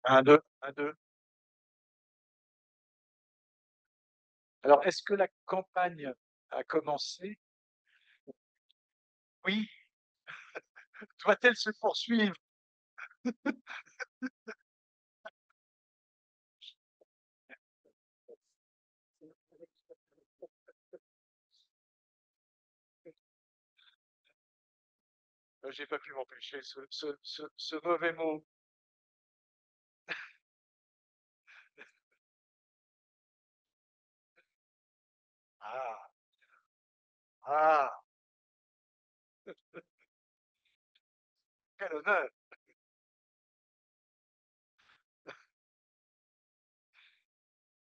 Un, deux, un, deux. Alors, est-ce que la campagne a commencé? Oui. Doit-elle se poursuivre? J'ai pas pu m'empêcher ce mauvais mot. Ah, ah, quel honneur!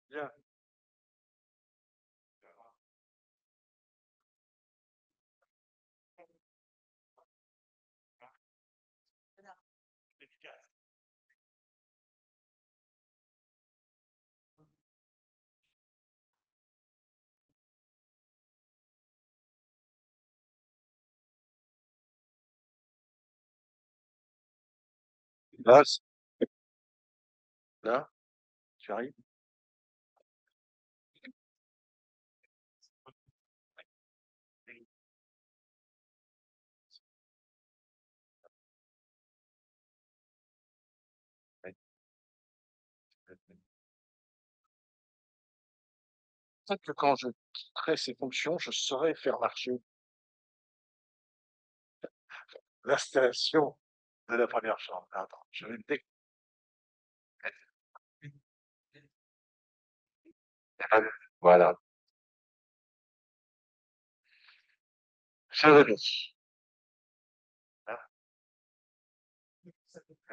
Bien. Efficace. Là, là, tu arrives? Oui. Peut-être que quand je quitterai ces fonctions, je saurai faire marcher l'installation de la première chambre. Attends, je vais me déconnecter. Voilà, chers amis,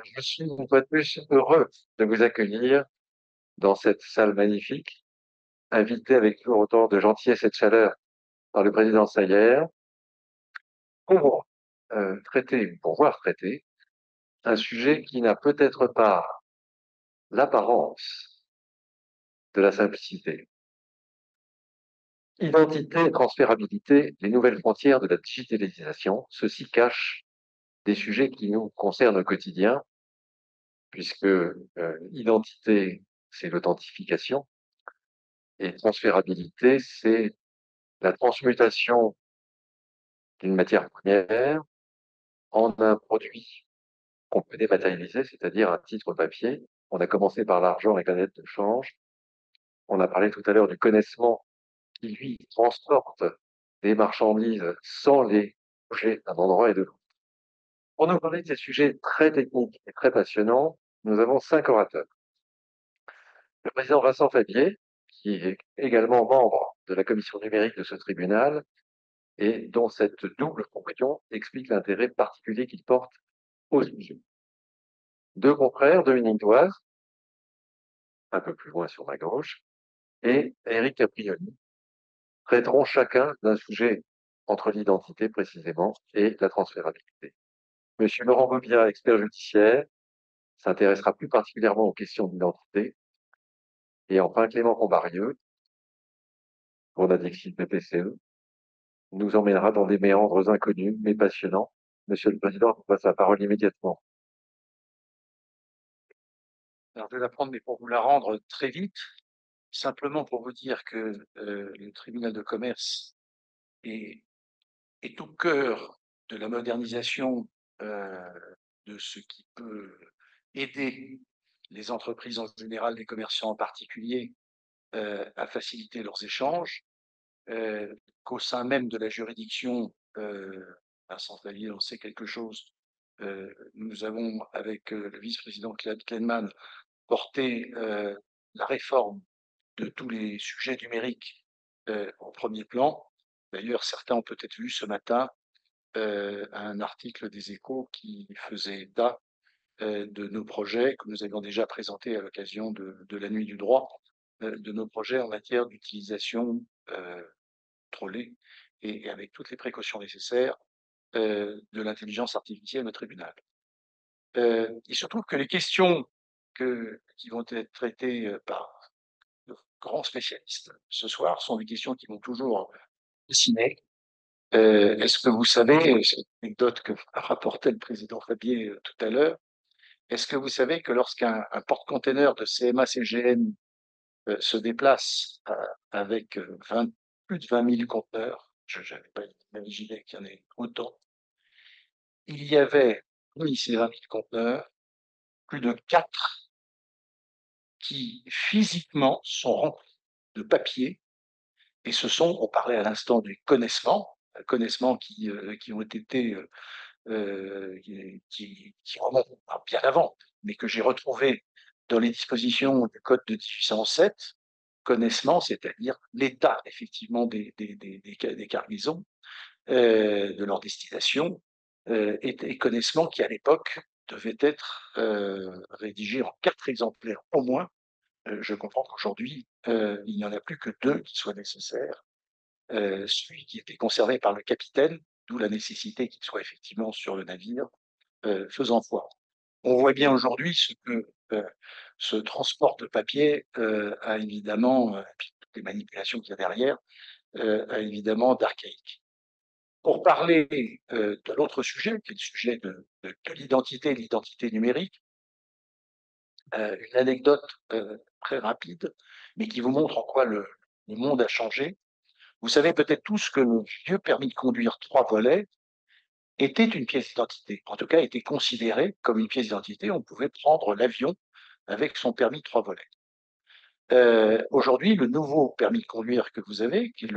je suis une fois de plus heureux de vous accueillir dans cette salle magnifique, invité avec toujours autant de gentillesse et de chaleur par le président Sayer pour traiter, ou pour voir traiter, un sujet qui n'a peut-être pas l'apparence de la simplicité. Identité et transférabilité, les nouvelles frontières de la digitalisation, ceci cache des sujets qui nous concernent au quotidien, puisque identité, c'est l'authentification, et transférabilité, c'est la transmutation d'une matière première en un produit qu'on peut dématérialiser, c'est-à-dire un titre papier. On a commencé par l'argent avec la lettre de change. On a parlé tout à l'heure du connaissement qui, lui, transporte des marchandises sans les bouger d'un endroit et de l'autre. Pour nous parler de ces sujets très techniques et très passionnants, nous avons 5 orateurs. Le président Vincent Fabier, qui est également membre de la commission numérique de ce tribunal et dont cette double fonction explique l'intérêt particulier qu'il porte au sujet. Deux confrères, Dominique Doise, un peu plus loin sur ma gauche, et Éric Caprioli, traiteront chacun d'un sujet entre l'identité précisément et la transférabilité. Monsieur Laurent Bobia, expert judiciaire, s'intéressera plus particulièrement aux questions d'identité. Et enfin, Clément Combarieux, pour la Dixit BPCE, nous emmènera dans des méandres inconnus mais passionnants. Monsieur le Président, je vous passe la parole immédiatement. Alors, je vais la prendre, mais pour vous la rendre très vite, simplement pour vous dire que le tribunal de commerce est, est au cœur de la modernisation de ce qui peut aider les entreprises en général, les commerçants en particulier, à faciliter leurs échanges, qu'au sein même de la juridiction, Vincent Favier en sait quelque chose, nous avons, avec le vice-président Claude Kleinman, porté la réforme de tous les sujets numériques en premier plan. D'ailleurs, certains ont peut-être vu ce matin un article des Échos qui faisait état de nos projets que nous avions déjà présentés à l'occasion de la Nuit du droit, de nos projets en matière d'utilisation contrôlée et avec toutes les précautions nécessaires de l'intelligence artificielle au tribunal. Il se trouve que les questions qui vont être traitées par de grands spécialistes ce soir sont des questions qui m'ont toujours fasciné. Est-ce que vous savez, c'est une anecdote que rapportait le président Fabier tout à l'heure, Est-ce que vous savez que lorsqu'un porte-container de CMA-CGM se déplace avec plus de 20 000 conteneurs, je n'avais pas imaginé qu'il y en ait autant, il y avait, parmi ces 20 000 conteneurs, plus de 4 qui physiquement sont remplis de papier, et on parlait à l'instant du connaissements qui ont été, qui remontent bien avant, mais que j'ai retrouvé dans les dispositions du code de 1807, connaissement, c'est-à-dire l'état effectivement des cargaisons, de leur destination, et connaissement qui à l'époque devait être rédigé en 4 exemplaires au moins. Je comprends qu'aujourd'hui, il n'y en a plus que 2 qui soient nécessaires. Celui qui était conservé par le capitaine, d'où la nécessité qu'il soit effectivement sur le navire, faisant foi. On voit bien aujourd'hui ce que ce transport de papier a évidemment, puis toutes les manipulations qu'il y a derrière, a évidemment d'archaïque. Pour parler de l'autre sujet, qui est le sujet de l'identité numérique, une anecdote très rapide, mais qui vous montre en quoi le monde a changé. Vous savez peut-être tous que le vieux permis de conduire 3 volets était une pièce d'identité. En tout cas, était considéré comme une pièce d'identité. On pouvait prendre l'avion avec son permis 3 volets. Aujourd'hui, le nouveau permis de conduire que vous avez, qui est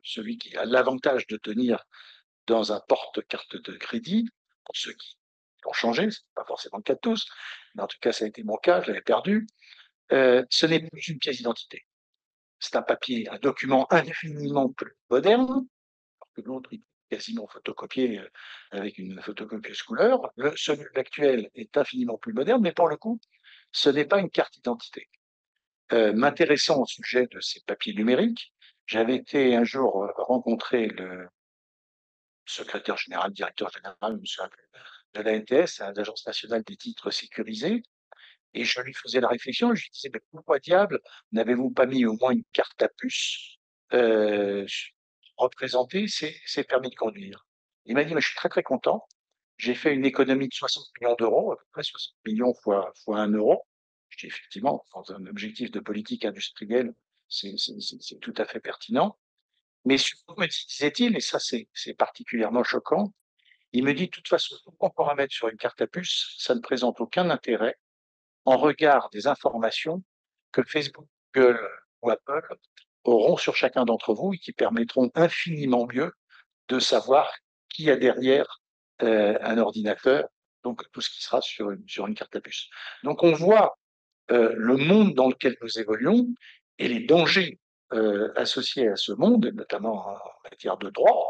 celui qui a l'avantage de tenir dans un porte-carte de crédit, pour ceux qui ont changé, ce n'est pas forcément le cas de tous, mais en tout cas, ça a été mon cas, je l'avais perdu. Ce n'est plus une pièce d'identité. C'est un papier, un document infiniment plus moderne, alors que l'autre, il est quasiment photocopié avec une photocopieuse couleur. Celui actuel est infiniment plus moderne, mais pour le coup, ce n'est pas une carte d'identité. M'intéressant au sujet de ces papiers numériques, j'avais été un jour rencontrer le secrétaire général, directeur général, je me souviens plus, de l'ANTS, l'Agence nationale des titres sécurisés, et je lui faisais la réflexion, je lui disais, mais pourquoi diable n'avez-vous pas mis au moins une carte à puce euh, représenter ces permis de conduire? Il m'a dit, mais je suis très très content, j'ai fait une économie de 60 millions d'euros, à peu près 60 millions fois 1 euro. Je dis effectivement, dans un objectif de politique industrielle, c'est tout à fait pertinent. Mais surtout, me disait-il, et ça c'est particulièrement choquant, il me dit, de toute façon, tout qu'on pourra mettre sur une carte à puce, ça ne présente aucun intérêt en regard des informations que Facebook, Google ou Apple auront sur chacun d'entre vous et qui permettront infiniment mieux de savoir qui a derrière un ordinateur, donc tout ce qui sera sur une carte à puce. Donc on voit le monde dans lequel nous évoluons et les dangers associés à ce monde, notamment en matière de droit,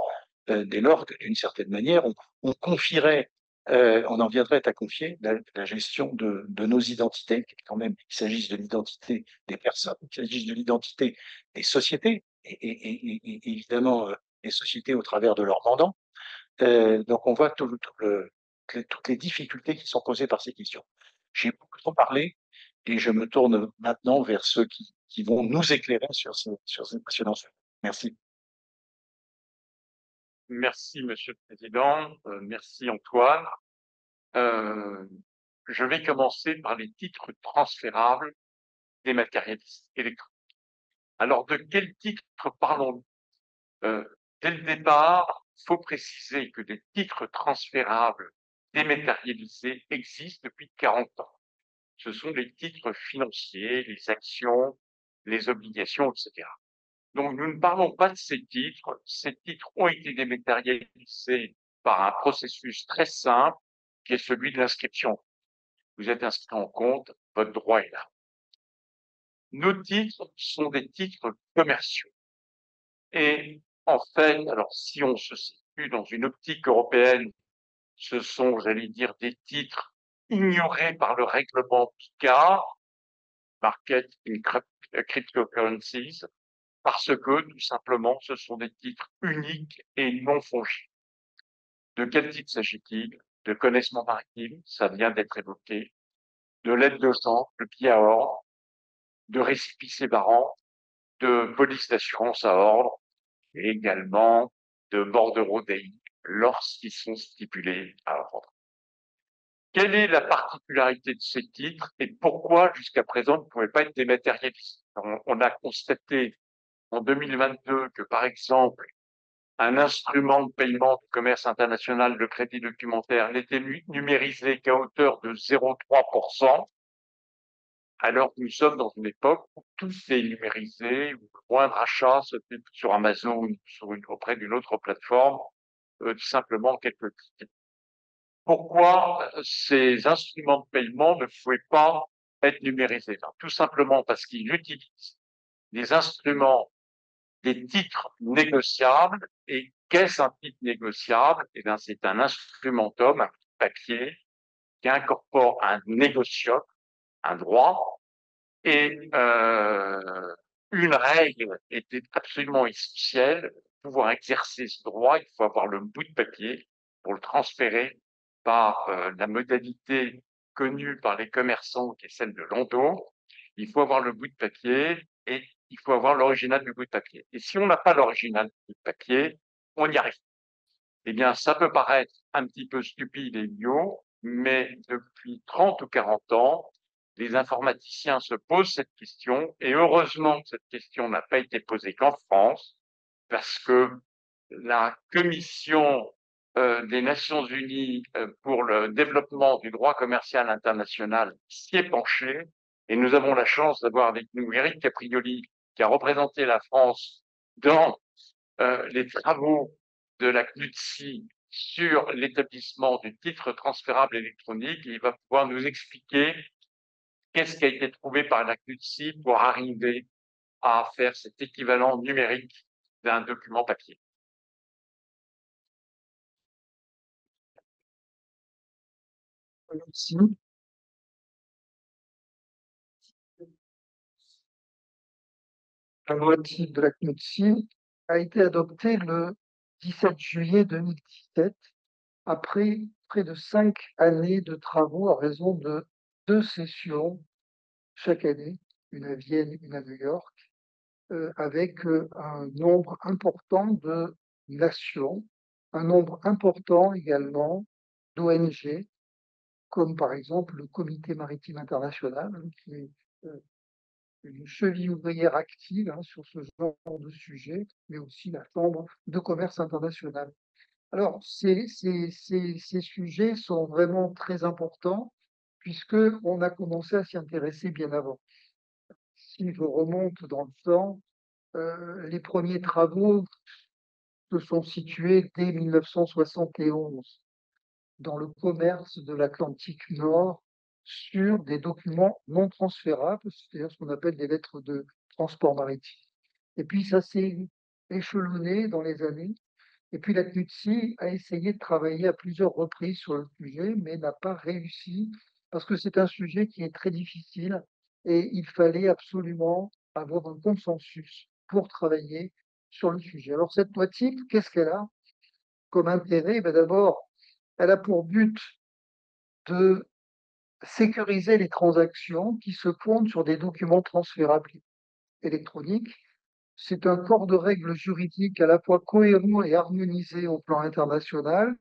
dès lors que d'une certaine manière, on confierait, on en viendrait à confier la gestion de nos identités, quand même, qu'il s'agisse de l'identité des personnes, qu'il s'agisse de l'identité des sociétés, et évidemment les sociétés au travers de leurs mandants. Donc on voit toutes les difficultés qui sont posées par ces questions. J'ai beaucoup trop parlé et je me tourne maintenant vers ceux qui vont nous éclairer sur ces passionnants sujets. Merci. Merci, Monsieur le Président. Merci, Antoine. Euh, je vais commencer par les titres transférables des matériels électroniques. Alors, de quel titre parlons-nous? Dès le départ, il faut préciser que des titres transférables dématérialisés existent depuis 40 ans. Ce sont les titres financiers, les actions, les obligations, etc. Donc, nous ne parlons pas de ces titres. Ces titres ont été dématérialisés par un processus très simple qui est celui de l'inscription. Vous êtes inscrit en compte, votre droit est là. Nos titres sont des titres commerciaux. Et en fait, alors si on se situe dans une optique européenne, ce sont, j'allais dire, des titres ignorés par le règlement MiCA, Market in Cryptocurrencies, parce que tout simplement, ce sont des titres uniques et non fongibles. De quel titre s'agit-il? De connaissement maritime, ça vient d'être évoqué, de l'aide de change, de billets à ordre, de récépissés barrants, de police d'assurance à ordre, et également de bordereaux DI lorsqu'ils sont stipulés à ordre. Quelle est la particularité de ces titres et pourquoi, jusqu'à présent, ils ne pouvaient pas être dématérialisés? On a constaté en 2022 que, par exemple, un instrument de paiement du commerce international, le crédit documentaire, n'était numérisé qu'à hauteur de 0,3%, alors que nous sommes dans une époque où tout est numérisé, où le moindre achat se fait sur Amazon ou auprès d'une autre plateforme, simplement quelques clics. Pourquoi ces instruments de paiement ne pouvaient pas être numérisés? Tout simplement parce qu'ils utilisent des instruments, des titres négociables. Et qu'est-ce un titre négociable? Eh bien, c'est un instrumentum, un papier, qui incorpore un négocium, un droit, et une règle était absolument essentielle. Pour pouvoir exercer ce droit, il faut avoir le bout de papier pour le transférer par la modalité connue par les commerçants, qui est celle de l'endos. Il faut avoir le bout de papier et il faut avoir l'original du bout de papier. Et si on n'a pas l'original du bout de papier, on n'y arrive pas. Eh bien, ça peut paraître un petit peu stupide et idiot, mais depuis 30 ou 40 ans, les informaticiens se posent cette question, et heureusement que cette question n'a pas été posée qu'en France, parce que la Commission des Nations Unies pour le développement du droit commercial international s'y est penchée, et nous avons la chance d'avoir avec nous Éric Caprioli, qui a représenté la France dans les travaux de la CNUTSI sur l'établissement du titre transférable électronique. Et il va pouvoir nous expliquer qu'est-ce qui a été trouvé par la CNUTSI pour arriver à faire cet équivalent numérique d'un document papier. Merci. La loi type de la CNUTSI a été adoptée le 17 juillet 2017, après près de 5 années de travaux à raison de 2 sessions chaque année, une à Vienne, une à New York, avec un nombre important de nations, un nombre important également d'ONG, comme par exemple le Comité maritime international, qui est une cheville ouvrière active sur ce genre de sujet, mais aussi la Chambre de commerce international. Alors, ces sujets sont vraiment très importants, puisqu'on a commencé à s'y intéresser bien avant. Si je remonte dans le temps, les premiers travaux se sont situés dès 1971 dans le commerce de l'Atlantique Nord sur des documents non transférables, c'est-à-dire ce qu'on appelle des lettres de transport maritime. Et puis ça s'est échelonné dans les années. Et puis la CNUTSI a essayé de travailler à plusieurs reprises sur le sujet, mais n'a pas réussi, parce que c'est un sujet qui est très difficile et il fallait absolument avoir un consensus pour travailler sur le sujet. Alors cette loi type, qu'est-ce qu'elle a comme intérêt? D'abord, elle a pour but de sécuriser les transactions qui se fondent sur des documents transférables électroniques. C'est un corps de règles juridiques à la fois cohérent et harmonisé au plan international,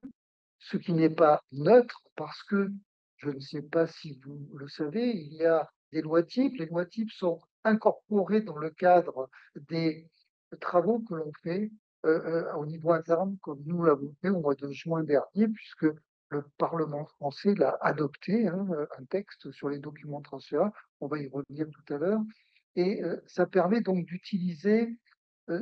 ce qui n'est pas neutre parce que, je ne sais pas si vous le savez, il y a des lois types. Les lois types sont incorporées dans le cadre des travaux que l'on fait au niveau interne, comme nous l'avons fait au mois de juin dernier, puisque le Parlement français l'a adopté, un texte sur les documents transférables. On va y revenir tout à l'heure. Et ça permet donc d'utiliser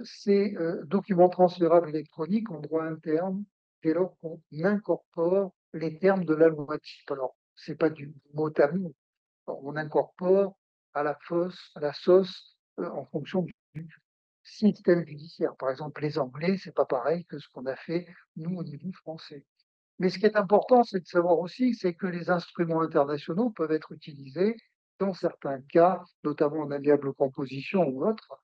ces documents transférables électroniques en droit interne dès lors qu'on incorpore les termes de la loi type. Alors, c'est pas du mot à mot. On incorpore à la sauce en fonction du système judiciaire. Par exemple, les Anglais, c'est pas pareil que ce qu'on a fait nous au niveau français. Mais ce qui est important, c'est de savoir aussi, c'est que les instruments internationaux peuvent être utilisés dans certains cas, notamment en amiable composition ou autre,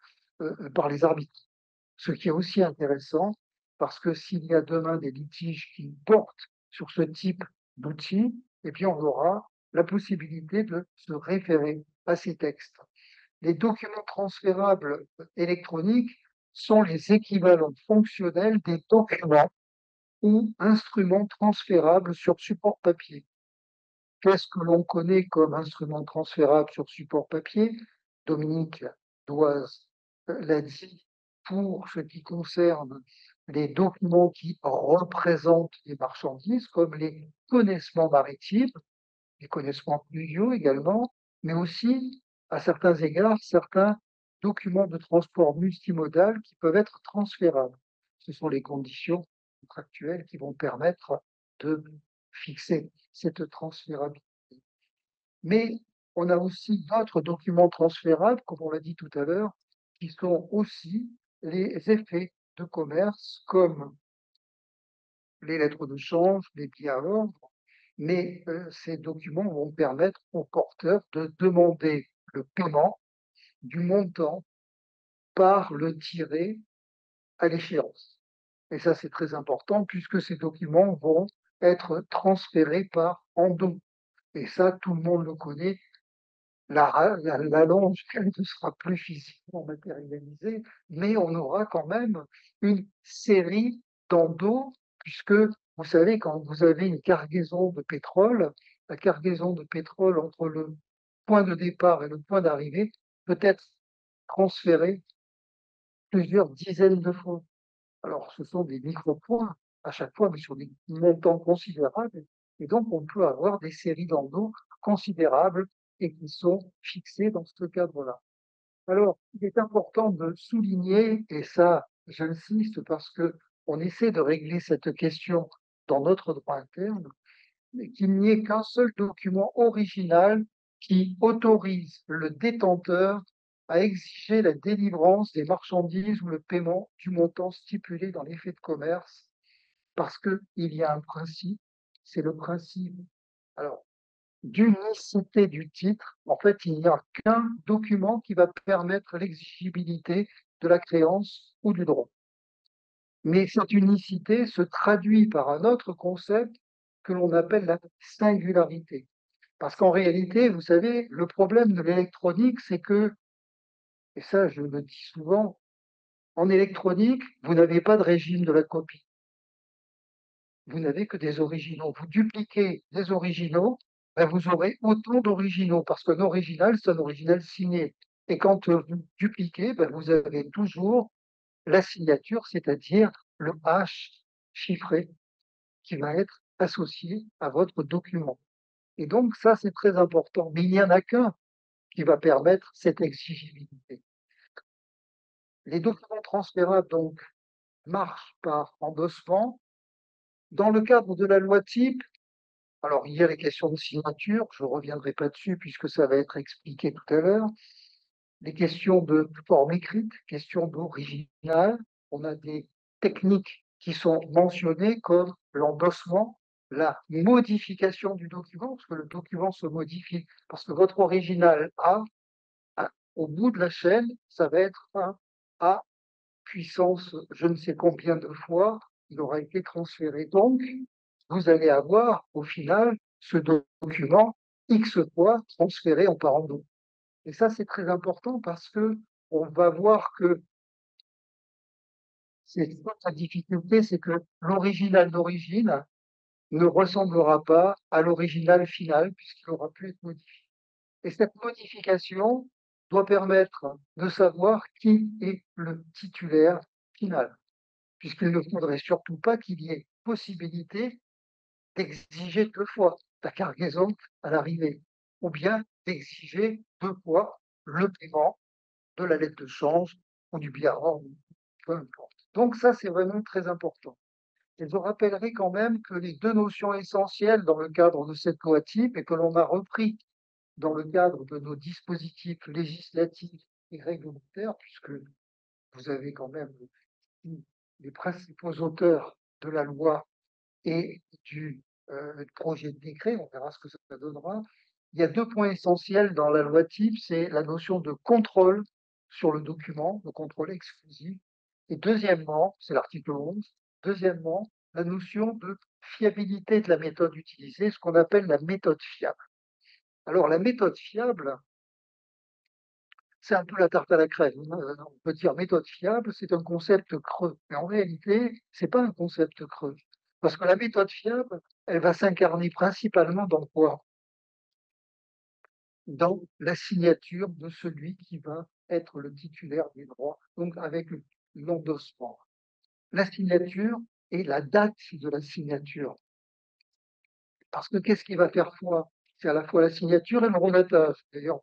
par les arbitres. Ce qui est aussi intéressant, parce que s'il y a demain des litiges qui portent sur ce type d'outils, eh bien, on aura la possibilité de se référer à ces textes. Les documents transférables électroniques sont les équivalents fonctionnels des documents ou instruments transférables sur support papier. Qu'est-ce que l'on connaît comme instrument transférable sur support papier? Dominique Doise l'a dit pour ce qui concerne les documents qui représentent les marchandises, comme les connaissements maritimes, les connaissements fluviaux également, mais aussi, à certains égards, certains documents de transport multimodal qui peuvent être transférables. Ce sont les conditions contractuelles qui vont permettre de fixer cette transférabilité. Mais on a aussi d'autres documents transférables, comme on l'a dit tout à l'heure, qui sont aussi les effets de commerce, comme les lettres de change, les billets à l'ordre, mais ces documents vont permettre aux porteurs de demander le paiement du montant par le tiré à l'échéance. Et ça, c'est très important puisque ces documents vont être transférés par endo. Et ça, tout le monde le connaît. La longe, elle ne sera plus physiquement matérialisée, mais on aura quand même une série d'endos, puisque vous savez, quand vous avez une cargaison de pétrole, la cargaison de pétrole entre le point de départ et le point d'arrivée peut être transférée plusieurs dizaines de fois. Alors, ce sont des micro-points à chaque fois, mais sur des montants considérables. Et donc, on peut avoir des séries d'endos considérables et qui sont fixées dans ce cadre-là. Alors, il est important de souligner, et ça, j'insiste parce que on essaie de régler cette question dans notre droit interne, mais qu'il n'y ait qu'un seul document original qui autorise le détenteur à exiger la délivrance des marchandises ou le paiement du montant stipulé dans l'effet de commerce, parce qu'il y a un principe, c'est le principe alors, d'unicité du titre. En fait, il n'y a qu'un document qui va permettre l'exigibilité de la créance ou du droit. Mais cette unicité se traduit par un autre concept que l'on appelle la singularité. Parce qu'en réalité, vous savez, le problème de l'électronique, c'est que, et ça je le dis souvent, en électronique, vous n'avez pas de régime de la copie. Vous n'avez que des originaux. Vous dupliquez des originaux, ben vous aurez autant d'originaux, parce qu'un original, c'est un original signé. Et quand vous dupliquez, ben vous avez toujours la signature, c'est-à-dire le H chiffré qui va être associé à votre document. Et donc, ça, c'est très important. Mais il n'y en a qu'un qui va permettre cette exigibilité. Les documents transférables, donc, marchent par endossement. Dans le cadre de la loi type, alors il y a les questions de signature, je ne reviendrai pas dessus puisque ça va être expliqué tout à l'heure. Les questions de forme écrite, questions d'original. On a des techniques qui sont mentionnées comme l'endossement, la modification du document, parce que le document se modifie, parce que votre original A, au bout de la chaîne, ça va être un A puissance je ne sais combien de fois, il aura été transféré. Donc, vous allez avoir au final ce document X fois transféré en parent d'eau. Et ça, c'est très important parce que on va voir que c'est toute la difficulté, c'est que l'original d'origine ne ressemblera pas à l'original final puisqu'il aura pu être modifié. Et cette modification doit permettre de savoir qui est le titulaire final, puisqu'il ne faudrait surtout pas qu'il y ait possibilité d'exiger deux fois la cargaison à l'arrivée, ou bien d'exiger deux fois le paiement de la lettre de change ou du billet à rendre, peu importe. Donc ça, c'est vraiment très important. Et je rappellerai quand même que les deux notions essentielles dans le cadre de cette loi type et que l'on a repris dans le cadre de nos dispositifs législatifs et réglementaires, puisque vous avez quand même les principaux auteurs de la loi et du projet de décret, on verra ce que ça donnera. Il y a deux points essentiels dans la loi type, c'est la notion de contrôle sur le document, le contrôle exclusif, et deuxièmement, c'est l'article 11, deuxièmement, la notion de fiabilité de la méthode utilisée, ce qu'on appelle la méthode fiable. Alors la méthode fiable, c'est un peu la tarte à la crème. On peut dire méthode fiable, c'est un concept creux. Mais en réalité, c'est pas un concept creux. Parce que la méthode fiable, elle va s'incarner principalement dans quoi? dans la signature de celui qui va être le titulaire des droits, donc avec l'endossement. La signature et la date de la signature. Parce que qu'est-ce qui va faire foi? C'est à la fois la signature et le redatage. D'ailleurs,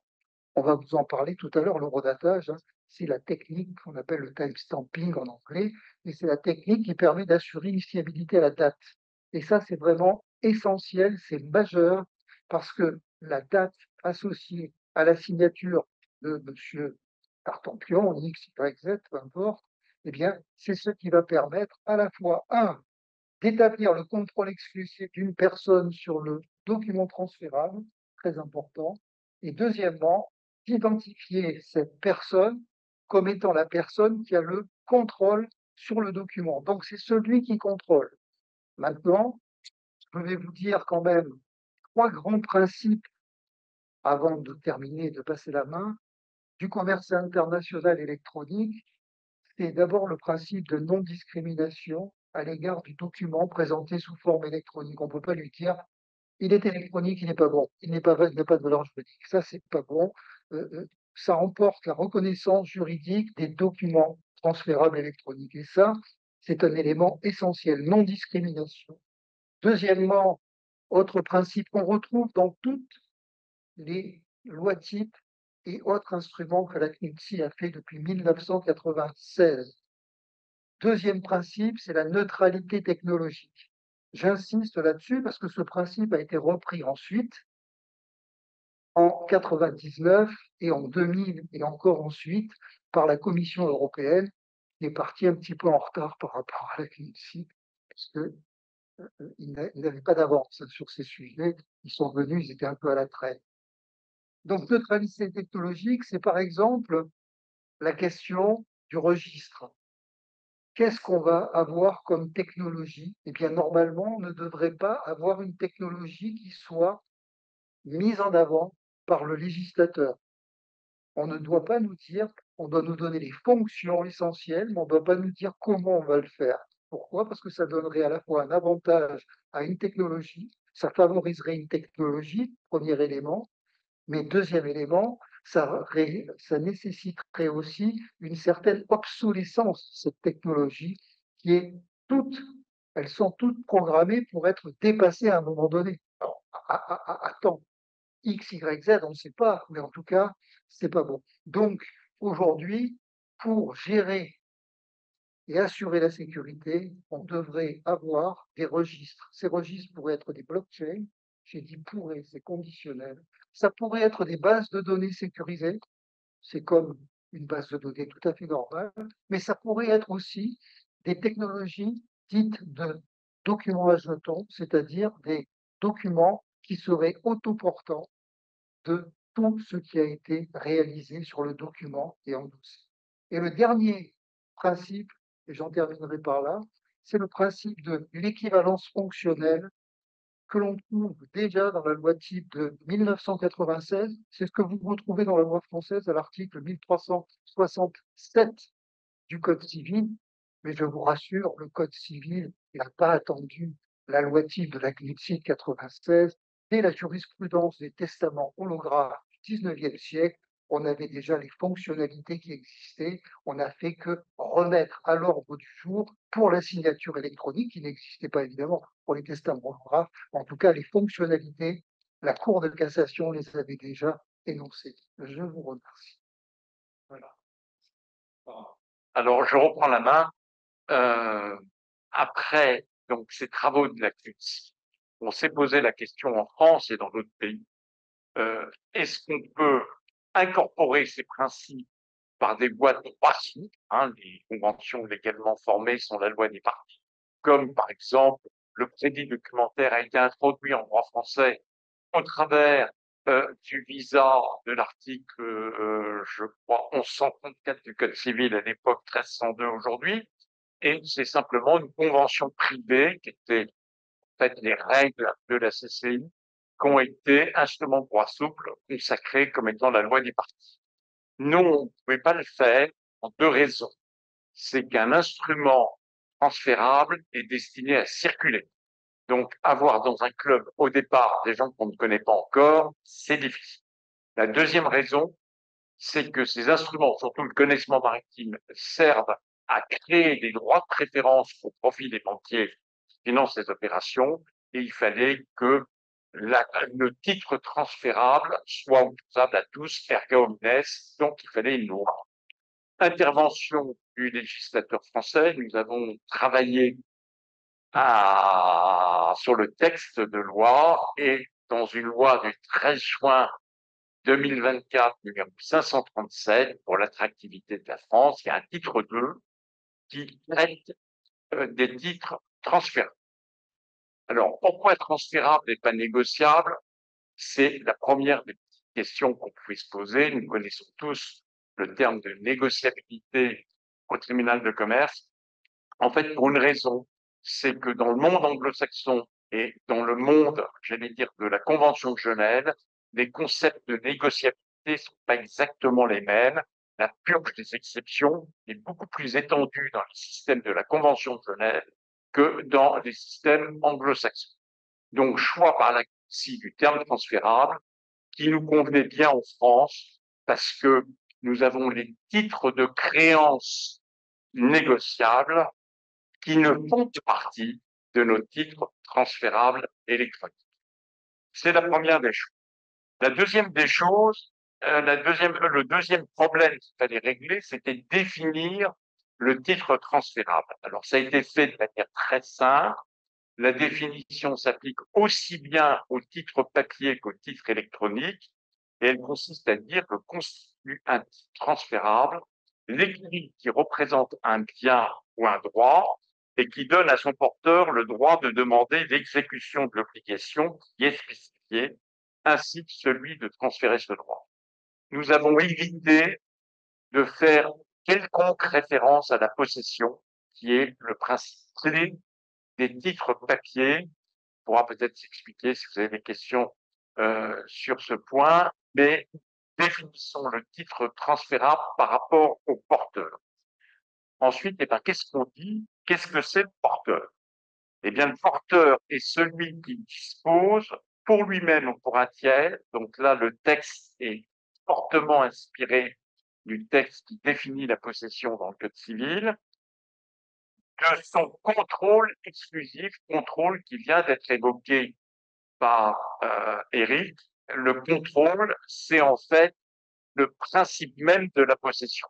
on va vous en parler tout à l'heure, le redatage, hein, c'est la technique qu'on appelle le timestamping en anglais, et c'est la technique qui permet d'assurer une fiabilité à la date. Et ça, c'est vraiment essentiel, c'est majeur, parce que la date associée à la signature de M. Tartampion, X, Y, Z, peu importe, eh bien, c'est ce qui va permettre à la fois, d'établir le contrôle exclusif d'une personne sur le document transférable, très important, et deuxièmement, d'identifier cette personne comme étant la personne qui a le contrôle sur le document. Donc, c'est celui qui contrôle. Maintenant, je vais vous dire quand même trois grands principes avant de terminer, de passer la main, du commerce international électronique. C'est d'abord le principe de non-discrimination à l'égard du document présenté sous forme électronique. On ne peut pas lui dire il est électronique, il n'est pas bon, il n'a pas de valeur juridique. Ça, c'est pas bon. Ça emporte la reconnaissance juridique des documents transférables électroniques. Et ça, c'est un élément essentiel, non-discrimination. Deuxièmement, autre principe qu'on retrouve dans toutes les lois types et autres instruments que la CNICSI a fait depuis 1996. Deuxième principe, c'est la neutralité technologique. J'insiste là-dessus parce que ce principe a été repris ensuite en 99 et en 2000 et encore ensuite par la Commission européenne, qui est partie un petit peu en retard par rapport à la CNICSI, parce qu'ils n'avaient pas d'avance sur ces sujets. Ils sont venus, ils étaient un peu à la traîne. Donc, neutralité technologique, c'est par exemple la question du registre. Qu'est-ce qu'on va avoir comme technologie? Eh bien, normalement, on ne devrait pas avoir une technologie qui soit mise en avant par le législateur. On ne doit pas nous dire, on doit nous donner les fonctions essentielles, mais on ne doit pas nous dire comment on va le faire. Pourquoi? Parce que ça donnerait à la fois un avantage à une technologie, ça favoriserait une technologie, premier élément, mais deuxième élément, ça nécessiterait aussi une certaine obsolescence de cette technologie qui est toute, elles sont toutes programmées pour être dépassées à un moment donné. Alors, à temps X, Y, Z, on ne sait pas, mais en tout cas, c'est pas bon. Donc, aujourd'hui, pour gérer et assurer la sécurité, on devrait avoir des registres. Ces registres pourraient être des blockchains. J'ai dit pourrait, c'est conditionnel. Ça pourrait être des bases de données sécurisées. C'est comme une base de données tout à fait normale. Mais ça pourrait être aussi des technologies dites de documents à jetons, c'est-à-dire des documents qui seraient autoportants de tout ce qui a été réalisé sur le document et endossé. Et le dernier principe, et j'en terminerai par là, c'est le principe de l'équivalence fonctionnelle que l'on trouve déjà dans la loi type de 1996. C'est ce que vous retrouvez dans la loi française à l'article 1367 du Code civil. Mais je vous rassure, le Code civil n'a pas attendu la loi type de la CNICSI de 96. Dès la jurisprudence des testaments holographes du 19e siècle, on avait déjà les fonctionnalités qui existaient. On n'a fait que remettre à l'ordre du jour pour la signature électronique, qui n'existait pas évidemment pour les testaments holographes. En tout cas, les fonctionnalités, la Cour de cassation les avait déjà énoncées. Je vous remercie. Voilà. Alors, je reprends la main. Après donc ces travaux de la CNICSI, on s'est posé la question en France et dans d'autres pays, est-ce qu'on peut incorporer ces principes par des voies de droit souple, les conventions légalement formées sont la loi des parties, comme par exemple le crédit documentaire a été introduit en droit français au travers du visa de l'article, je crois, 1134 du Code civil à l'époque, 1302 aujourd'hui, et c'est simplement une convention privée qui était en fait les règles de la CCI qui ont été instruments de droit souple consacrés comme étant la loi des parties. Nous, on ne pouvait pas le faire pour deux raisons. C'est qu'un instrument transférable est destiné à circuler. Donc, avoir dans un club, au départ, des gens qu'on ne connaît pas encore, c'est difficile. La deuxième raison, c'est que ces instruments, surtout le connaissement maritime, servent à créer des droits de préférence au profit des banquiers qui financent ces opérations, et il fallait que le titre transférable soit opposable à tous, erga omnes, donc il fallait une loi. Intervention du législateur français, nous avons travaillé sur le texte de loi, et dans une loi du 13 juin 2024, numéro 537, pour l'attractivité de la France, il y a un titre 2 qui traite des titres transférables. Alors, pourquoi transférable et pas négociable? C'est la première des petites questions qu'on pouvait se poser. Nous connaissons tous le terme de négociabilité au tribunal de commerce. En fait, pour une raison, c'est que dans le monde anglo-saxon et dans le monde, j'allais dire, de la Convention de Genève, les concepts de négociabilité ne sont pas exactement les mêmes. La purge des exceptions est beaucoup plus étendue dans le système de la Convention de Genève que dans les systèmes anglo-saxons. Donc, choix par la CNCI du terme transférable qui nous convenait bien en France parce que nous avons les titres de créance négociables qui ne font partie de nos titres transférables électroniques. C'est la première des choses. La deuxième des choses, le deuxième problème qu'il fallait régler, c'était définir le titre transférable. Alors, ça a été fait de manière très simple. La définition s'applique aussi bien au titre papier qu'au titre électronique, et elle consiste à dire que constitue un titre transférable l'écrit qui représente un bien ou un droit et qui donne à son porteur le droit de demander l'exécution de l'obligation qui est spécifiée, ainsi que celui de transférer ce droit. Nous avons évité de faire quelconque référence à la possession, qui est le principe clé des titres papier. On pourra peut-être s'expliquer si vous avez des questions sur ce point, mais définissons le titre transférable par rapport au porteur. Ensuite, qu'est-ce qu'on dit? Qu'est-ce que c'est le porteur? Eh bien, le porteur est celui qui dispose pour lui-même ou pour un tiers. Donc là, le texte est fortement inspiré du texte qui définit la possession dans le Code civil, de son contrôle exclusif, contrôle qui vient d'être évoqué par Éric. Le contrôle, c'est en fait le principe même de la possession.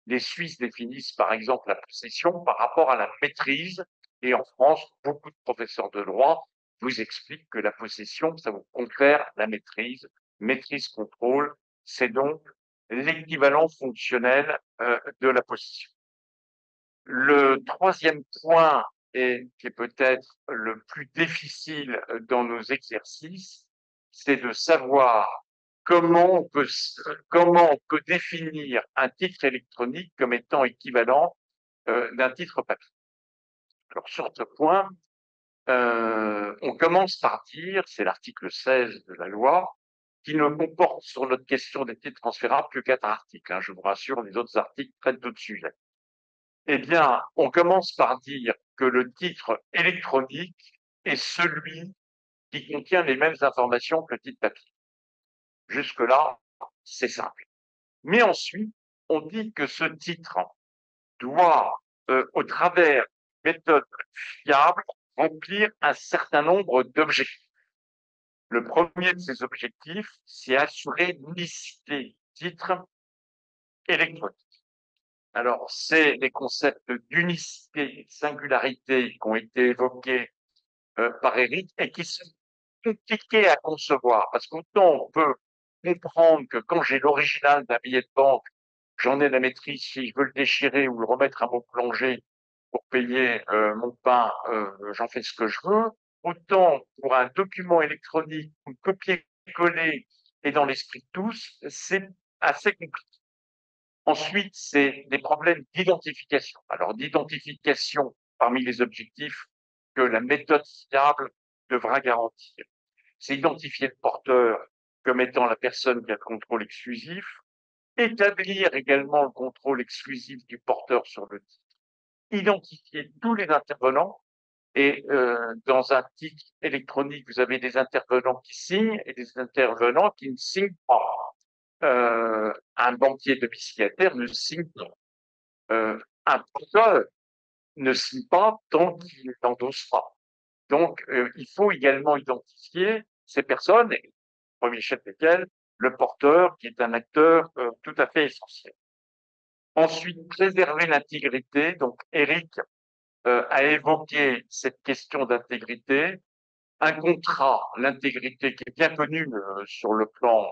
Les Suisses définissent par exemple la possession par rapport à la maîtrise, et en France, beaucoup de professeurs de droit vous expliquent que la possession, ça vous confère la maîtrise. Maîtrise-contrôle, c'est donc l'équivalent fonctionnel de la possession. Le troisième point, et qui est peut-être le plus difficile dans nos exercices, c'est de savoir comment on peut définir un titre électronique comme étant équivalent d'un titre papier. Alors sur ce point, on commence par dire, c'est l'article 16 de la loi, qui ne comporte sur notre question des titres transférables que 4 articles. Je vous rassure, les autres articles traitent d'autres sujets. Eh bien, on commence par dire que le titre électronique est celui qui contient les mêmes informations que le titre papier. Jusque-là, c'est simple. Mais ensuite, on dit que ce titre doit, au travers de méthodes fiables, remplir un certain nombre d'objectifs. Le premier de ces objectifs, c'est assurer l'unicité du titre électronique. Alors, c'est les concepts d'unicité et de singularité qui ont été évoqués par Éric et qui sont compliqués à concevoir, parce qu'autant on peut comprendre que quand j'ai l'original d'un billet de banque, j'en ai la maîtrise, si je veux le déchirer ou le remettre à mon plongée pour payer mon pain, j'en fais ce que je veux. Autant pour un document électronique ou copier-coller et dans l'esprit de tous, c'est assez compliqué. Ensuite, c'est des problèmes d'identification. Alors, d'identification parmi les objectifs que la méthode fiable devra garantir. C'est identifier le porteur comme étant la personne qui a le contrôle exclusif, établir également le contrôle exclusif du porteur sur le titre, identifier tous les intervenants, et dans un titre électronique, vous avez des intervenants qui signent et des intervenants qui ne signent pas. un banquier domiciliataire ne signe pas. Un porteur ne signe pas tant qu'il n'endosse pas. Donc, il faut également identifier ces personnes, et au premier chef desquelles le porteur, qui est un acteur tout à fait essentiel. Ensuite, préserver l'intégrité. Donc, Eric a évoqué cette question d'intégrité. Un contrat, l'intégrité qui est bien connue sur le plan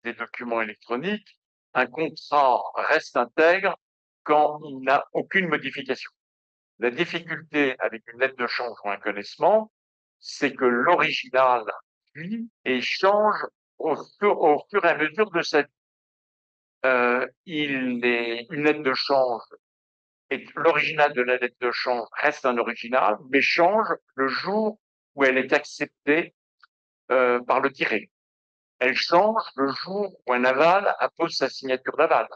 des documents électroniques, un contrat reste intègre quand il n'a aucune modification. La difficulté avec une lettre de change ou un connaissement, c'est que l'original, lui, échange au fur et à mesure de sa vie. Une lettre de change, et l'original de la lettre de change reste un original, mais change le jour où elle est acceptée par le tiré. Elle change le jour où un aval appose sa signature d'aval.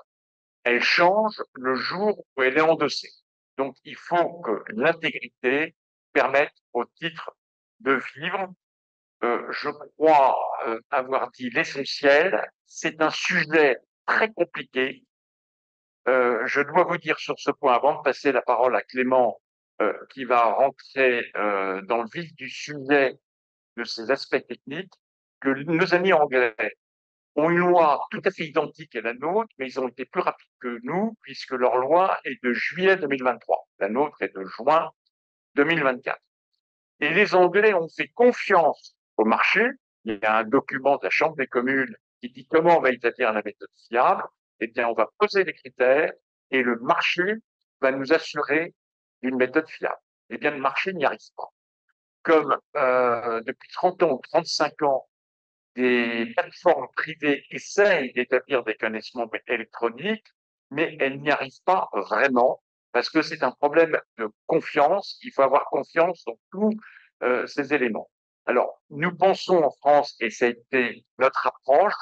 Elle change le jour où elle est endossée. Donc, il faut que l'intégrité permette au titre de vivre. Je crois avoir dit l'essentiel. C'est un sujet très compliqué. Je dois vous dire sur ce point, avant de passer la parole à Clément, qui va rentrer dans le vif du sujet de ces aspects techniques, que nos amis anglais ont une loi tout à fait identique à la nôtre, mais ils ont été plus rapides que nous, puisque leur loi est de juillet 2023. La nôtre est de juin 2024. Et les Anglais ont fait confiance au marché. Il y a un document de la Chambre des communes qui dit comment on va établir la méthode fiable. Eh bien, on va poser les critères et le marché va nous assurer d'une méthode fiable. Eh bien, le marché n'y arrive pas. Comme depuis 30 ans ou 35 ans, des plateformes privées essayent d'établir des connaissements électroniques, mais elles n'y arrivent pas vraiment parce que c'est un problème de confiance. Il faut avoir confiance dans tous ces éléments. Alors, nous pensons en France, et ça a été notre approche,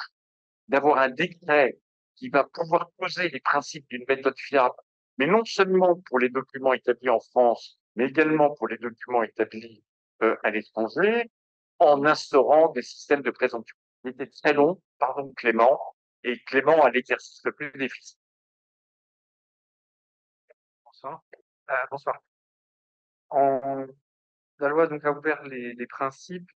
d'avoir un décret qui va pouvoir poser les principes d'une méthode fiable, mais non seulement pour les documents établis en France, mais également pour les documents établis à l'étranger, en instaurant des systèmes de présomption. C'était très long, pardon Clément, et Clément a l'exercice le plus difficile. Bonsoir. Bonsoir. La loi donc a ouvert les principes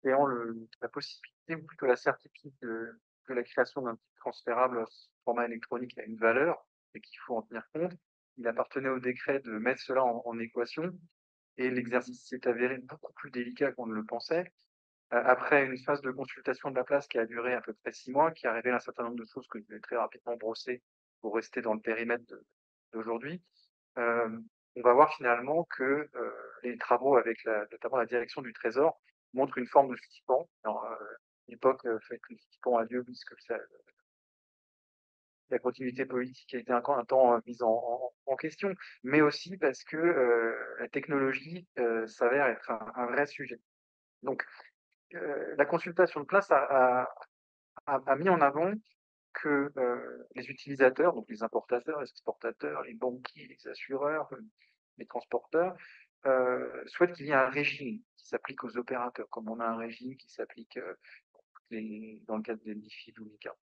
créant la possibilité, ou plutôt la certitude que la création d'un titre transférable sous format électronique a une valeur et qu'il faut en tenir compte. Il appartenait au décret de mettre cela en équation et l'exercice s'est avéré beaucoup plus délicat qu'on ne le pensait. Après une phase de consultation de la place qui a duré à peu près 6 mois, qui a révélé un certain nombre de choses que je vais très rapidement brosser pour rester dans le périmètre d'aujourd'hui, on va voir finalement que les travaux avec notamment la direction du Trésor montrent une forme de suspens. Alors, l'époque fait que le suspens a lieu puisque la continuité politique a été un temps mise en question, mais aussi parce que la technologie s'avère être un vrai sujet. Donc, la consultation de place a mis en avant que les utilisateurs, donc les importateurs, les exportateurs, les banquiers, les assureurs, les transporteurs, souhaitent qu'il y ait un régime qui s'applique aux opérateurs, comme on a un régime qui s'applique dans le cadre des MiFID ou MiCA.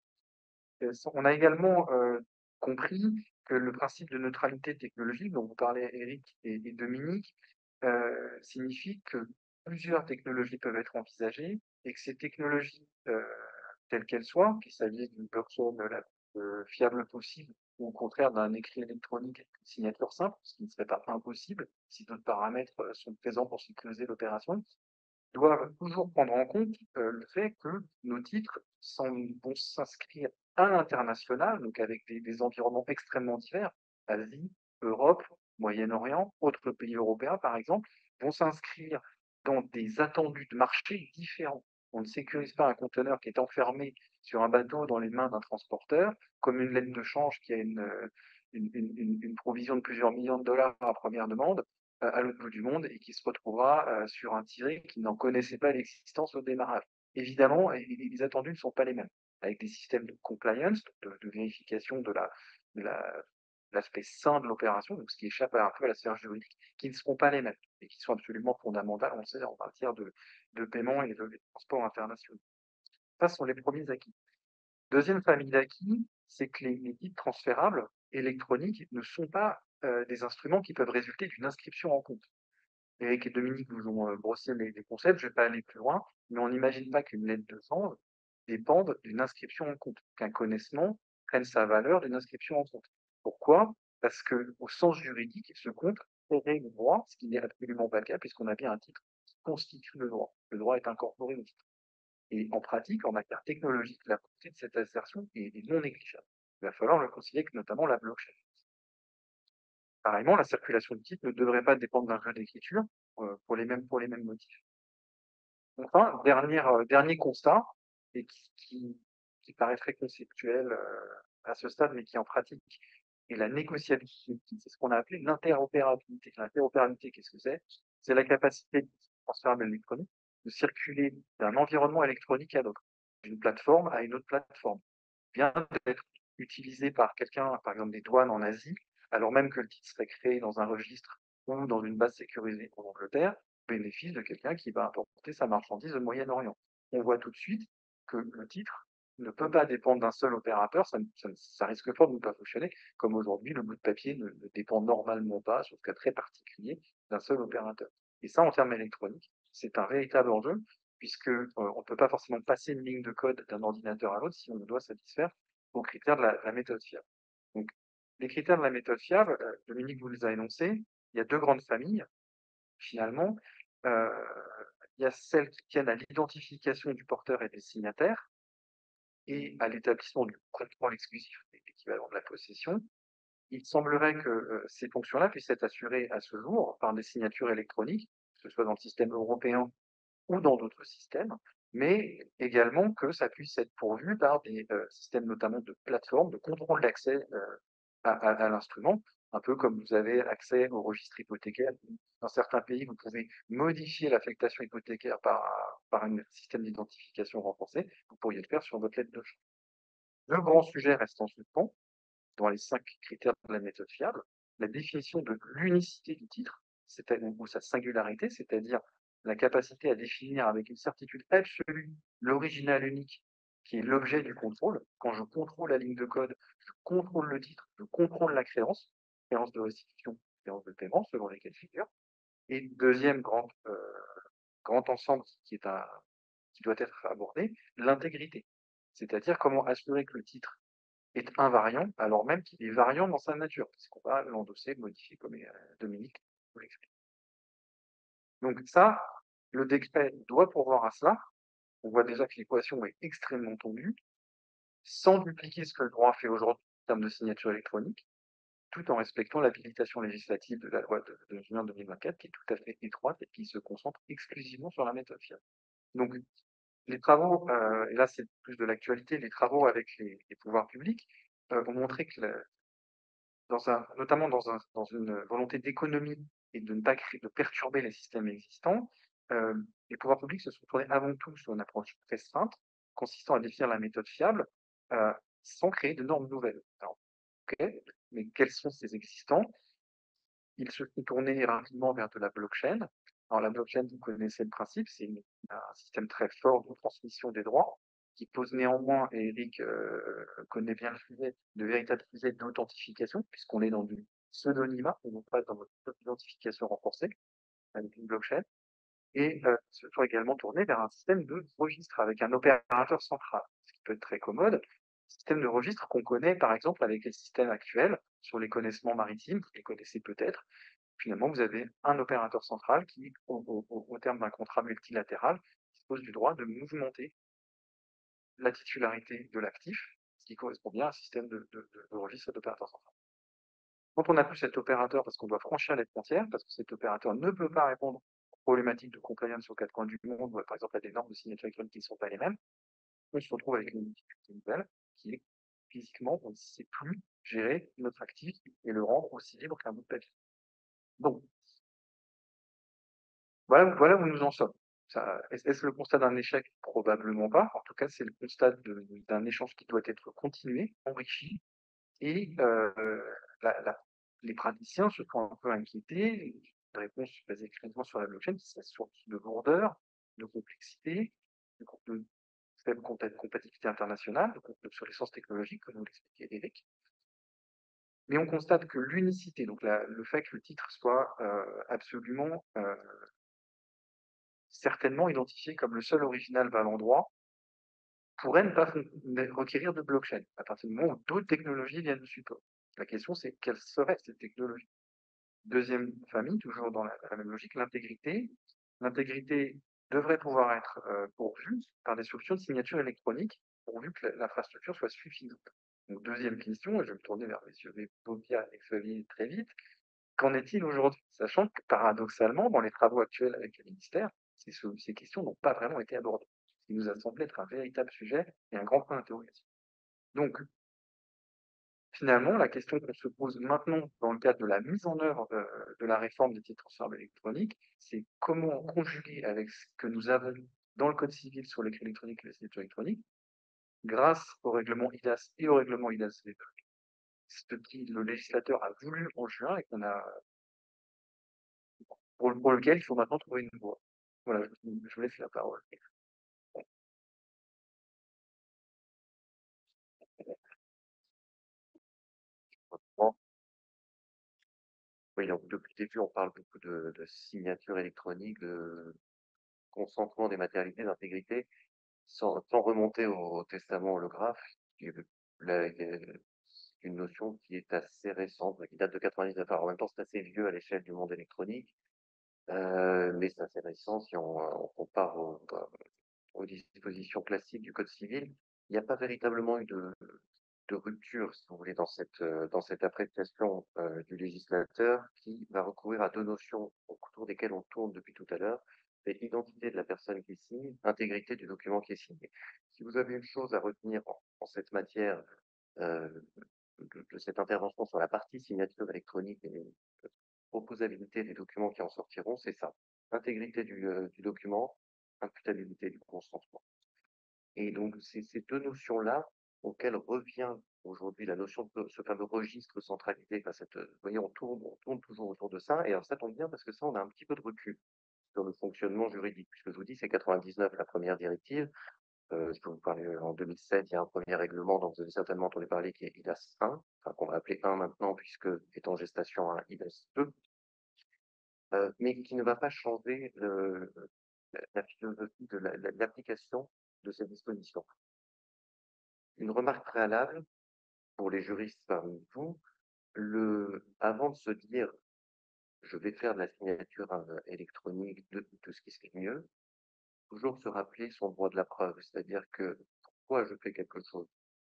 On a également compris que le principe de neutralité technologique, dont vous parlez Eric et Dominique, signifie que plusieurs technologies peuvent être envisagées et que ces technologies, telles qu'elles soient, qu'il s'agisse d'une blockchain la plus fiable possible ou au contraire d'un écrit électronique avec une signature simple, ce qui ne serait pas impossible si d'autres paramètres sont présents pour sécuriser l'opération, doivent toujours prendre en compte le fait que nos titres vont s'inscrire à l'international, donc avec des environnements extrêmement divers, Asie, Europe, Moyen-Orient, autres pays européens par exemple, vont s'inscrire dans des attendus de marché différents. On ne sécurise pas un conteneur qui est enfermé sur un bateau dans les mains d'un transporteur, comme une lettre de change qui a une provision de plusieurs millions de dollars à première demande, à l'autre bout du monde et qui se retrouvera sur un tiré qui n'en connaissait pas l'existence au démarrage. Évidemment, les attendus ne sont pas les mêmes, avec des systèmes de compliance, de vérification de l'aspect sain de l'opération, donc ce qui échappe un peu à la sphère juridique, qui ne seront pas les mêmes et qui sont absolument fondamentales, on sait, en matière de paiement et de transport international. Ça sont les premiers acquis. Deuxième famille d'acquis, c'est que les titres transférables électroniques ne sont pas des instruments qui peuvent résulter d'une inscription en compte. Eric et Dominique vous ont brossé les concepts, je ne vais pas aller plus loin, mais on n'imagine pas qu'une lettre de change dépende d'une inscription en compte, qu'un connaissement prenne sa valeur d'une inscription en compte. Pourquoi? Parce que au sens juridique, ce compte créerait le droit, ce qui n'est absolument pas le cas, puisqu'on a bien un titre qui constitue le droit. Le droit est incorporé au titre. Et en pratique, en matière technologique, la portée de cette assertion est non négligeable. Il va falloir le concilier avec notamment la blockchain. Pareillement, la circulation de titres ne devrait pas dépendre d'un jeu d'écriture pour les mêmes motifs. Enfin, dernier constat, et qui paraît très conceptuel à ce stade, mais qui en pratique est la négociabilité, c'est ce qu'on a appelé l'interopérabilité. L'interopérabilité, qu'est-ce que c'est? C'est la capacité transférable électronique de circuler d'un environnement électronique à l'autre, d'une plateforme à une autre plateforme. Bien d'être utilisé par quelqu'un, par exemple des douanes en Asie, alors même que le titre serait créé dans un registre ou dans une base sécurisée en Angleterre, au bénéfice de quelqu'un qui va importer sa marchandise au Moyen-Orient. On voit tout de suite que le titre ne peut pas dépendre d'un seul opérateur, ça risque fort de ne pas fonctionner, comme aujourd'hui le bout de papier ne dépend normalement pas, sauf cas très particulier, d'un seul opérateur. Et ça, en termes électroniques, c'est un véritable enjeu, puisque on ne peut pas forcément passer une ligne de code d'un ordinateur à l'autre si on doit satisfaire aux critères de la méthode fiable. Donc, les critères de la méthode fiable, Dominique vous les a énoncés, il y a deux grandes familles, finalement. Il y a celles qui tiennent à l'identification du porteur et des signataires, et à l'établissement du contrôle exclusif, l'équivalent de la possession. Il semblerait que ces fonctions-là puissent être assurées à ce jour par des signatures électroniques, que ce soit dans le système européen ou dans d'autres systèmes, mais également que ça puisse être pourvu par des systèmes notamment de plateformes, de contrôle d'accès à l'instrument, un peu comme vous avez accès au registre hypothécaire. Dans certains pays, vous pouvez modifier l'affectation hypothécaire par un système d'identification renforcé, vous pourriez le faire sur votre lettre de change. Le grand sujet reste en suspens, dans les 5 critères de la méthode fiable, la définition de l'unicité du titre, ou sa singularité, c'est-à-dire la capacité à définir avec une certitude absolue l'original unique qui est l'objet du contrôle. Quand je contrôle la ligne de code, je contrôle le titre, je contrôle la créance de restitution, créance de paiement, selon les cas de figure. Et deuxième grand ensemble qui doit être abordé, l'intégrité. C'est-à-dire comment assurer que le titre est invariant, alors même qu'il est variant dans sa nature, parce qu'on va l'endosser, le modifier, comme Dominique vous l'explique. Donc ça, le décret doit pourvoir à cela. On voit déjà que l'équation est extrêmement tendue, sans dupliquer ce que le droit fait aujourd'hui en termes de signature électronique, tout en respectant l'habilitation législative de la loi de juin 2024, qui est tout à fait étroite et qui se concentre exclusivement sur la méthode fiable. Donc, les travaux, et là c'est plus de l'actualité, les travaux avec les pouvoirs publics ont montré que notamment dans une volonté d'économie et de ne pas de perturber les systèmes existants, les pouvoirs publics se sont tournés avant tout sur une approche restreinte, consistant à définir la méthode fiable, sans créer de normes nouvelles. Alors, ok, mais quels sont ces existants? Ils se sont tournés rapidement vers de la blockchain. Alors la blockchain, vous connaissez le principe, c'est un système très fort de transmission des droits, qui pose néanmoins, et Eric connaît bien le sujet, de véritables sujets d'authentification, puisqu'on est dans du pseudonymat, et non pas dans votre identification renforcée, avec une blockchain, et se sont également tournés vers un système de registre avec un opérateur central, ce qui peut être très commode. Système de registre qu'on connaît par exemple avec les systèmes actuels sur les connaissements maritimes, vous les connaissez peut-être. Finalement, vous avez un opérateur central qui, au terme d'un contrat multilatéral, dispose du droit de mouvementer la titularité de l'actif, ce qui correspond bien à un système de registre d'opérateur central. Quand on n'a plus cet opérateur, parce qu'on doit franchir les frontières, parce que cet opérateur ne peut pas répondre aux problématiques de compliance aux 4 coins du monde, par exemple à des normes de signature électronique qui ne sont pas les mêmes, on se retrouve avec une difficulté nouvelle qui est physiquement, on ne sait plus gérer notre actif et le rendre aussi libre qu'un bout de papier. Donc, voilà où nous en sommes. Est-ce le constat d'un échec? Probablement pas. En tout cas, c'est le constat d'un échange qui doit être continué, enrichi, et les praticiens se sont un peu inquiétés. Une réponse basée exclusivement sur la blockchain, c'est une source de lourdeur, de complexité, de faible compatibilité internationale, donc l'obsolescence technologique, comme vous l'expliquait Eric. Mais on constate que l'unicité, donc le fait que le titre soit absolument certainement identifié comme le seul original valant droit, pourrait ne pas requérir de blockchain, à partir du moment où d'autres technologies viennent de support. La question, c'est quelle serait cette technologie? Deuxième famille, toujours dans la même logique, l'intégrité. L'intégrité devrait pouvoir être pourvue par des solutions de signature électronique, pourvu que l'infrastructure soit suffisante. Donc, deuxième question, et je vais me tourner vers messieurs Bobia et Xavier très vite. Qu'en est-il aujourd'hui? Sachant que paradoxalement, dans les travaux actuels avec le ministère, ces questions n'ont pas vraiment été abordées. Ce qui nous a semblé être un véritable sujet et un grand point d'interrogation. Donc, finalement, la question qu'on se pose maintenant dans le cadre de la mise en œuvre de la réforme des titres transférables électroniques, c'est comment conjuguer avec ce que nous avons dans le Code civil sur l'écrit électronique et la signature électronique, grâce au règlement IDAS et au règlement IDAS, ce qui le législateur a voulu en juin et pour lequel il faut maintenant trouver une voie. Voilà, je vous laisse la parole. Bon, oui, donc depuis le début, on parle beaucoup de signature électronique, de consentement des matérialités, d'intégrité, sans remonter au testament holographe, qui est une notion qui est assez récente, qui date de 99. Alors, en même temps, c'est assez vieux à l'échelle du monde électronique, mais c'est assez récent si on compare aux dispositions classiques du Code civil. Il n'y a pas véritablement eu de rupture, si vous voulez, dans cette appréciation du législateur qui va recourir à deux notions autour desquelles on tourne depuis tout à l'heure. C'est l'identité de la personne qui signe, intégrité du document qui est signé. Si vous avez une chose à retenir en cette matière euh, de cette intervention sur la partie signature électronique et proposabilité des documents qui en sortiront, c'est ça. Intégrité du document, imputabilité du consentement. Et donc, c'est ces deux notions-là auxquelles revient aujourd'hui la notion de ce fameux registre centralisé. Enfin, vous voyez, on tourne toujours autour de ça. Et alors, ça tombe bien parce que ça, on a un petit peu de recul sur le fonctionnement juridique. Puisque je vous dis, c'est 99 la première directive. Je peux vous parler en 2007, il y a un premier règlement dont vous avez certainement entendu parler qui est IDAS 1, enfin, qu'on va appeler 1 maintenant, puisque est en gestation un IDAS 2, mais qui ne va pas changer la philosophie de l'application de ces dispositions. Une remarque préalable pour les juristes parmi vous, avant de se dire je vais faire de la signature électronique de ce qui serait mieux, toujours se rappeler son droit de la preuve, c'est-à-dire que pourquoi je fais quelque chose.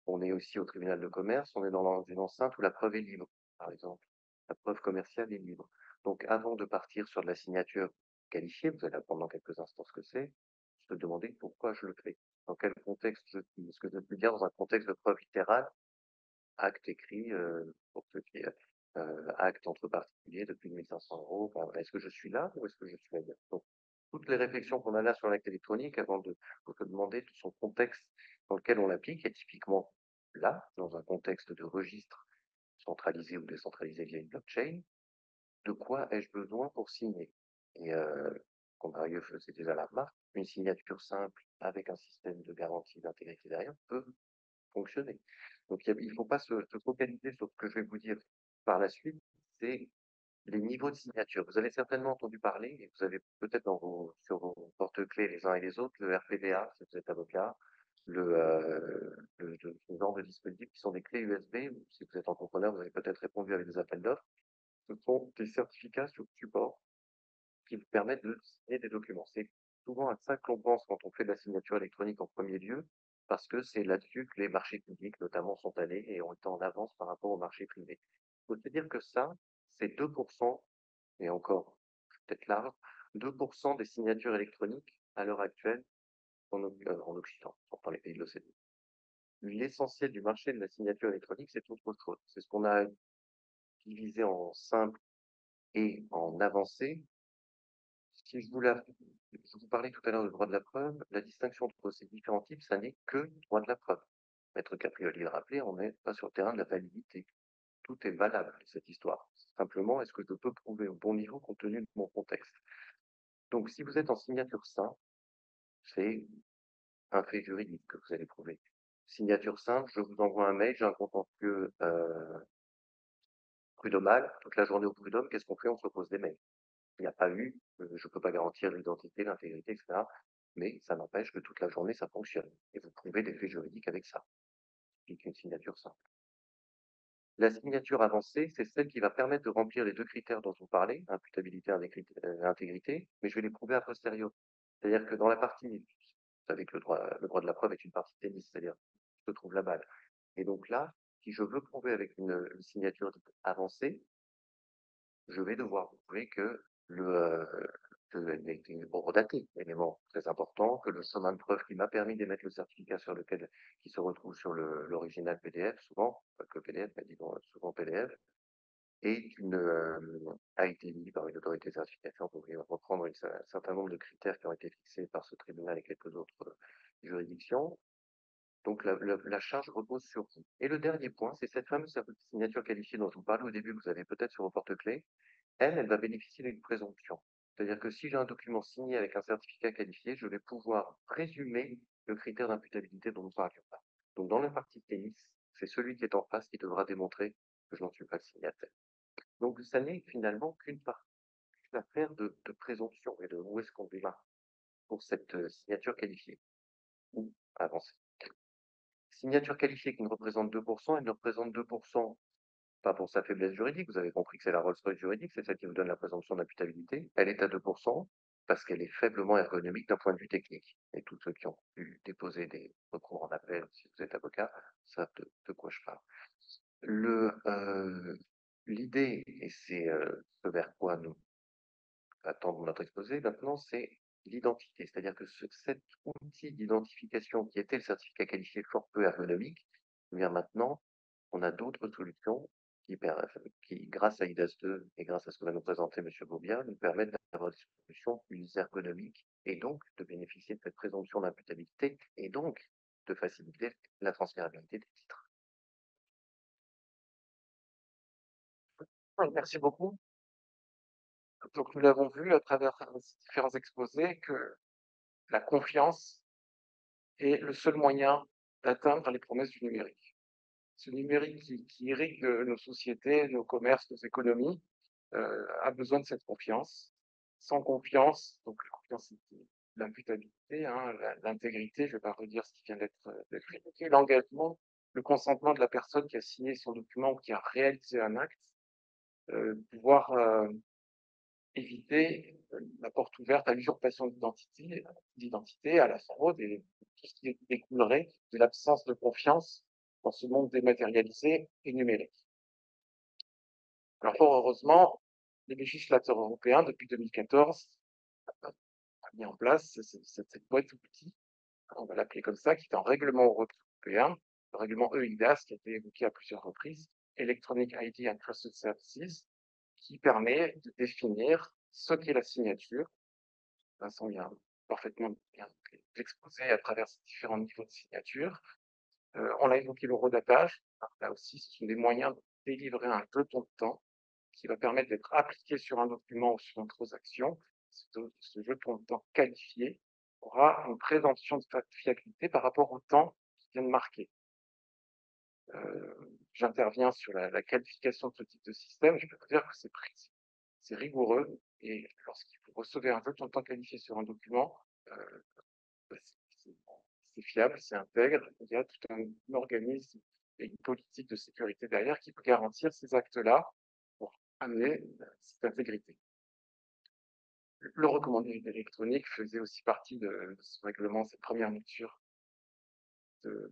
On est aussi au tribunal de commerce, on est dans une enceinte où la preuve est libre, par exemple. La preuve commerciale est libre. Donc avant de partir sur de la signature qualifiée, vous allez apprendre dans quelques instants ce que c'est, se demander pourquoi je le fais. Dans quel contexte je suis. Est-ce que je suis bien dans un contexte de preuve littérale, acte écrit, pour ceux qui acte entre particuliers de plus de 1500 €. Enfin, est-ce que je suis là ou est-ce que je suis ailleurs? Donc, toutes les réflexions qu'on a là sur l'acte électronique, avant de se demander tout son contexte dans lequel on l'applique, est typiquement là, dans un contexte de registre centralisé ou décentralisé via une blockchain, de quoi ai-je besoin pour signer? Et Condarieux faisait déjà la remarque, une signature simple avec un système de garantie d'intégrité derrière peut fonctionner. Donc il ne faut pas se focaliser sur ce que je vais vous dire par la suite, c'est les niveaux de signature. Vous avez certainement entendu parler, et vous avez peut-être sur vos porte-clés les uns et les autres, le RPDA, si vous êtes avocat, ce genre de dispositifs qui sont des clés USB, ou si vous êtes entrepreneur, vous avez peut-être répondu avec des appels d'offres. Ce sont des certificats sur support qui vous permettent de signer des documents. C'est souvent à ça que l'on pense quand on fait de la signature électronique en premier lieu, parce que c'est là-dessus que les marchés publics, notamment, sont allés et ont été en avance par rapport au marché privé. Il faut se dire que ça, c'est 2%, et encore peut-être large, 2% des signatures électroniques à l'heure actuelle en Occident, dans les pays de l'OCDE. L'essentiel du marché de la signature électronique, c'est autre chose. C'est ce qu'on a divisé en simple et en avancé. Si je vous parlais tout à l'heure de droit de la preuve, la distinction entre ces différents types, ça n'est que droit de la preuve. Maître Caprioli le rappelait, on n'est pas sur le terrain de la validité. Tout est valable, cette histoire. Simplement, est-ce que je peux prouver au bon niveau compte tenu de mon contexte? Donc, si vous êtes en signature simple, c'est un fait juridique que vous allez prouver. Signature simple, je vous envoie un mail, j'ai un contentieux prud'homal, toute la journée au prud'homme, qu'est-ce qu'on fait? On se repose des mails. Il n'y a pas eu, je ne peux pas garantir l'identité, l'intégrité, etc. Mais ça n'empêche que toute la journée, ça fonctionne. Et vous prouvez des faits juridiques avec ça. Puis une signature simple. La signature avancée, c'est celle qui va permettre de remplir les deux critères dont on parlait, imputabilité, intégrité, mais je vais les prouver a posteriori. C'est-à-dire que dans la partie, vous savez que le droit de la preuve est une partie tennis, c'est-à-dire je trouve la balle. Et donc là, si je veux prouver avec une signature avancée, je vais devoir prouver que elle a été horodatée, élément très important, que le chemin de preuve qui m'a permis d'émettre le certificat sur lequel, qui se retrouve sur l'original PDF, souvent, pas que PDF, mais disons souvent PDF, a été émis par une autorité de certification pour reprendre un certain nombre de critères qui ont été fixés par ce tribunal et quelques autres juridictions. Donc la charge repose sur vous. Et le dernier point, c'est cette fameuse signature qualifiée dont je vous parlais au début, que vous avez peut-être sur vos porte-clés. Elle va bénéficier d'une présomption. C'est-à-dire que si j'ai un document signé avec un certificat qualifié, je vais pouvoir présumer le critère d'imputabilité dont nous parlions pas. Donc dans la partie tennis, c'est celui qui est en face qui devra démontrer que je n'en suis pas le signataire. Donc ça n'est finalement qu'une affaire de présomption et de où est-ce qu'on démarre pour cette signature qualifiée ou avancée. Signature qualifiée qui ne représente 2%, elle ne représente 2% pas pour sa faiblesse juridique, vous avez compris que c'est la Rolls-Royce juridique, c'est celle qui vous donne la présomption d'imputabilité. Elle est à 2% parce qu'elle est faiblement ergonomique d'un point de vue technique. Et tous ceux qui ont pu déposer des recours en appel, si vous êtes avocat, savent de quoi je parle. L'idée, et c'est ce vers quoi nous attendons notre exposé maintenant, c'est l'identité. C'est-à-dire que cet outil d'identification qui était le certificat qualifié fort peu ergonomique, eh bien maintenant, on a d'autres solutions qui, grâce à IDAS2 et grâce à ce que va nous présenter M. Beaubien, nous permettent d'avoir des solutions plus ergonomiques et donc de bénéficier de cette présomption d'imputabilité et donc de faciliter la transférabilité des titres. Oui, merci beaucoup. Donc, nous l'avons vu à travers ces différents exposés que la confiance est le seul moyen d'atteindre les promesses du numérique. Ce numérique qui irrigue nos sociétés, nos commerces, nos économies, a besoin de cette confiance. Sans confiance, donc la confiance, c'est l'imputabilité, hein, l'intégrité, je ne vais pas redire ce qui vient d'être évoqué, l'engagement, le consentement de la personne qui a signé son document ou qui a réalisé un acte, pouvoir éviter la porte ouverte à l'usurpation d'identité, à la fraude et tout ce qui découlerait de l'absence de confiance dans ce monde dématérialisé et numérique. Alors, fort heureusement, les législateurs européens, depuis 2014, ont mis en place cette boîte d'outils, on va l'appeler comme ça, qui est un règlement européen, le règlement EIDAS, qui a été évoqué à plusieurs reprises, Electronic ID and Trusted Services, qui permet de définir ce qu'est la signature. Vincent vient parfaitement bien l'exposer à travers ces différents niveaux de signature. On a évoqué l'horodatage. Là aussi, ce sont des moyens de délivrer un jeton de temps qui va permettre d'être appliqué sur un document ou sur une transaction. Ce jeton de temps qualifié aura une présomption de fiabilité par rapport au temps qui vient de marquer. J'interviens sur la qualification de ce type de système. Je peux vous dire que c'est précis, c'est rigoureux, et lorsque vous recevez un jeton de temps qualifié sur un document, c'est fiable, c'est intègre. Il y a tout un organisme et une politique de sécurité derrière qui peut garantir ces actes-là pour amener cette intégrité. Le recommandé électronique faisait aussi partie de ce règlement, cette première lecture de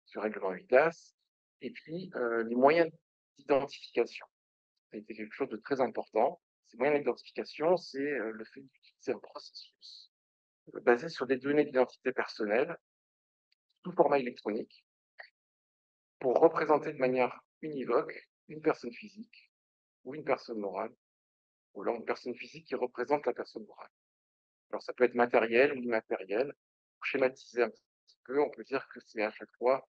ce règlement EIDAS. Et puis, les moyens d'identification. Ça a été quelque chose de très important. Ces moyens d'identification, c'est le fait d'utiliser un processus basé sur des données d'identité personnelle sous format électronique pour représenter de manière univoque une personne physique ou une personne morale, ou alors une personne physique qui représente la personne morale. Alors ça peut être matériel ou immatériel. Pour schématiser un petit peu, on peut dire que c'est à chaque fois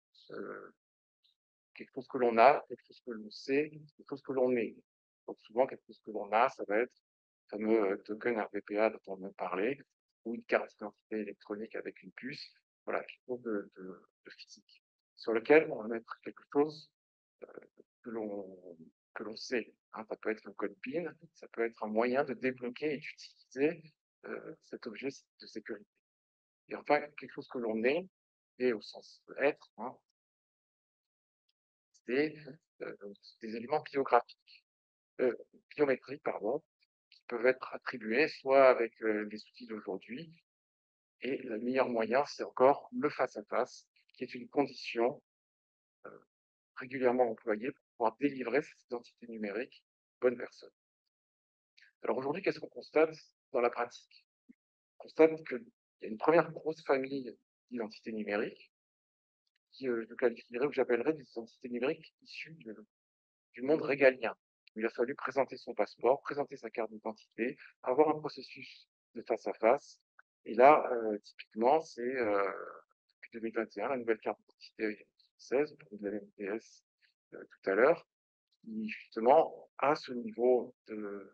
quelque chose que l'on a, quelque chose que l'on sait, quelque chose que l'on est. Donc souvent, quelque chose que l'on a, ça va être le fameux token RVPA dont on vient de parler, ou une carte d'identité électronique avec une puce. voilà, quelque chose de physique, sur lequel on va mettre quelque chose que l'on sait, hein. Ça peut être un code PIN, ça peut être un moyen de débloquer et d'utiliser cet objet de sécurité. Et enfin, quelque chose que l'on est, et au sens être, hein, c'est euh, des éléments biométriques, pardon, qui peuvent être attribués soit avec les outils d'aujourd'hui, et le meilleur moyen, c'est encore le face-à-face, qui est une condition régulièrement employée pour pouvoir délivrer cette identité numérique aux bonnes personnes. Alors aujourd'hui, qu'est-ce qu'on constate dans la pratique? On constate qu'il y a une première grosse famille d'identités numériques qui, je qualifierais ou j'appellerais des identités numériques issues du monde régalien. Il a fallu présenter son passeport, présenter sa carte d'identité, avoir un processus de face à face. Et là, typiquement, c'est depuis 2021, la nouvelle carte d'identité française, on parlait de la MTS tout à l'heure, qui justement a ce niveau de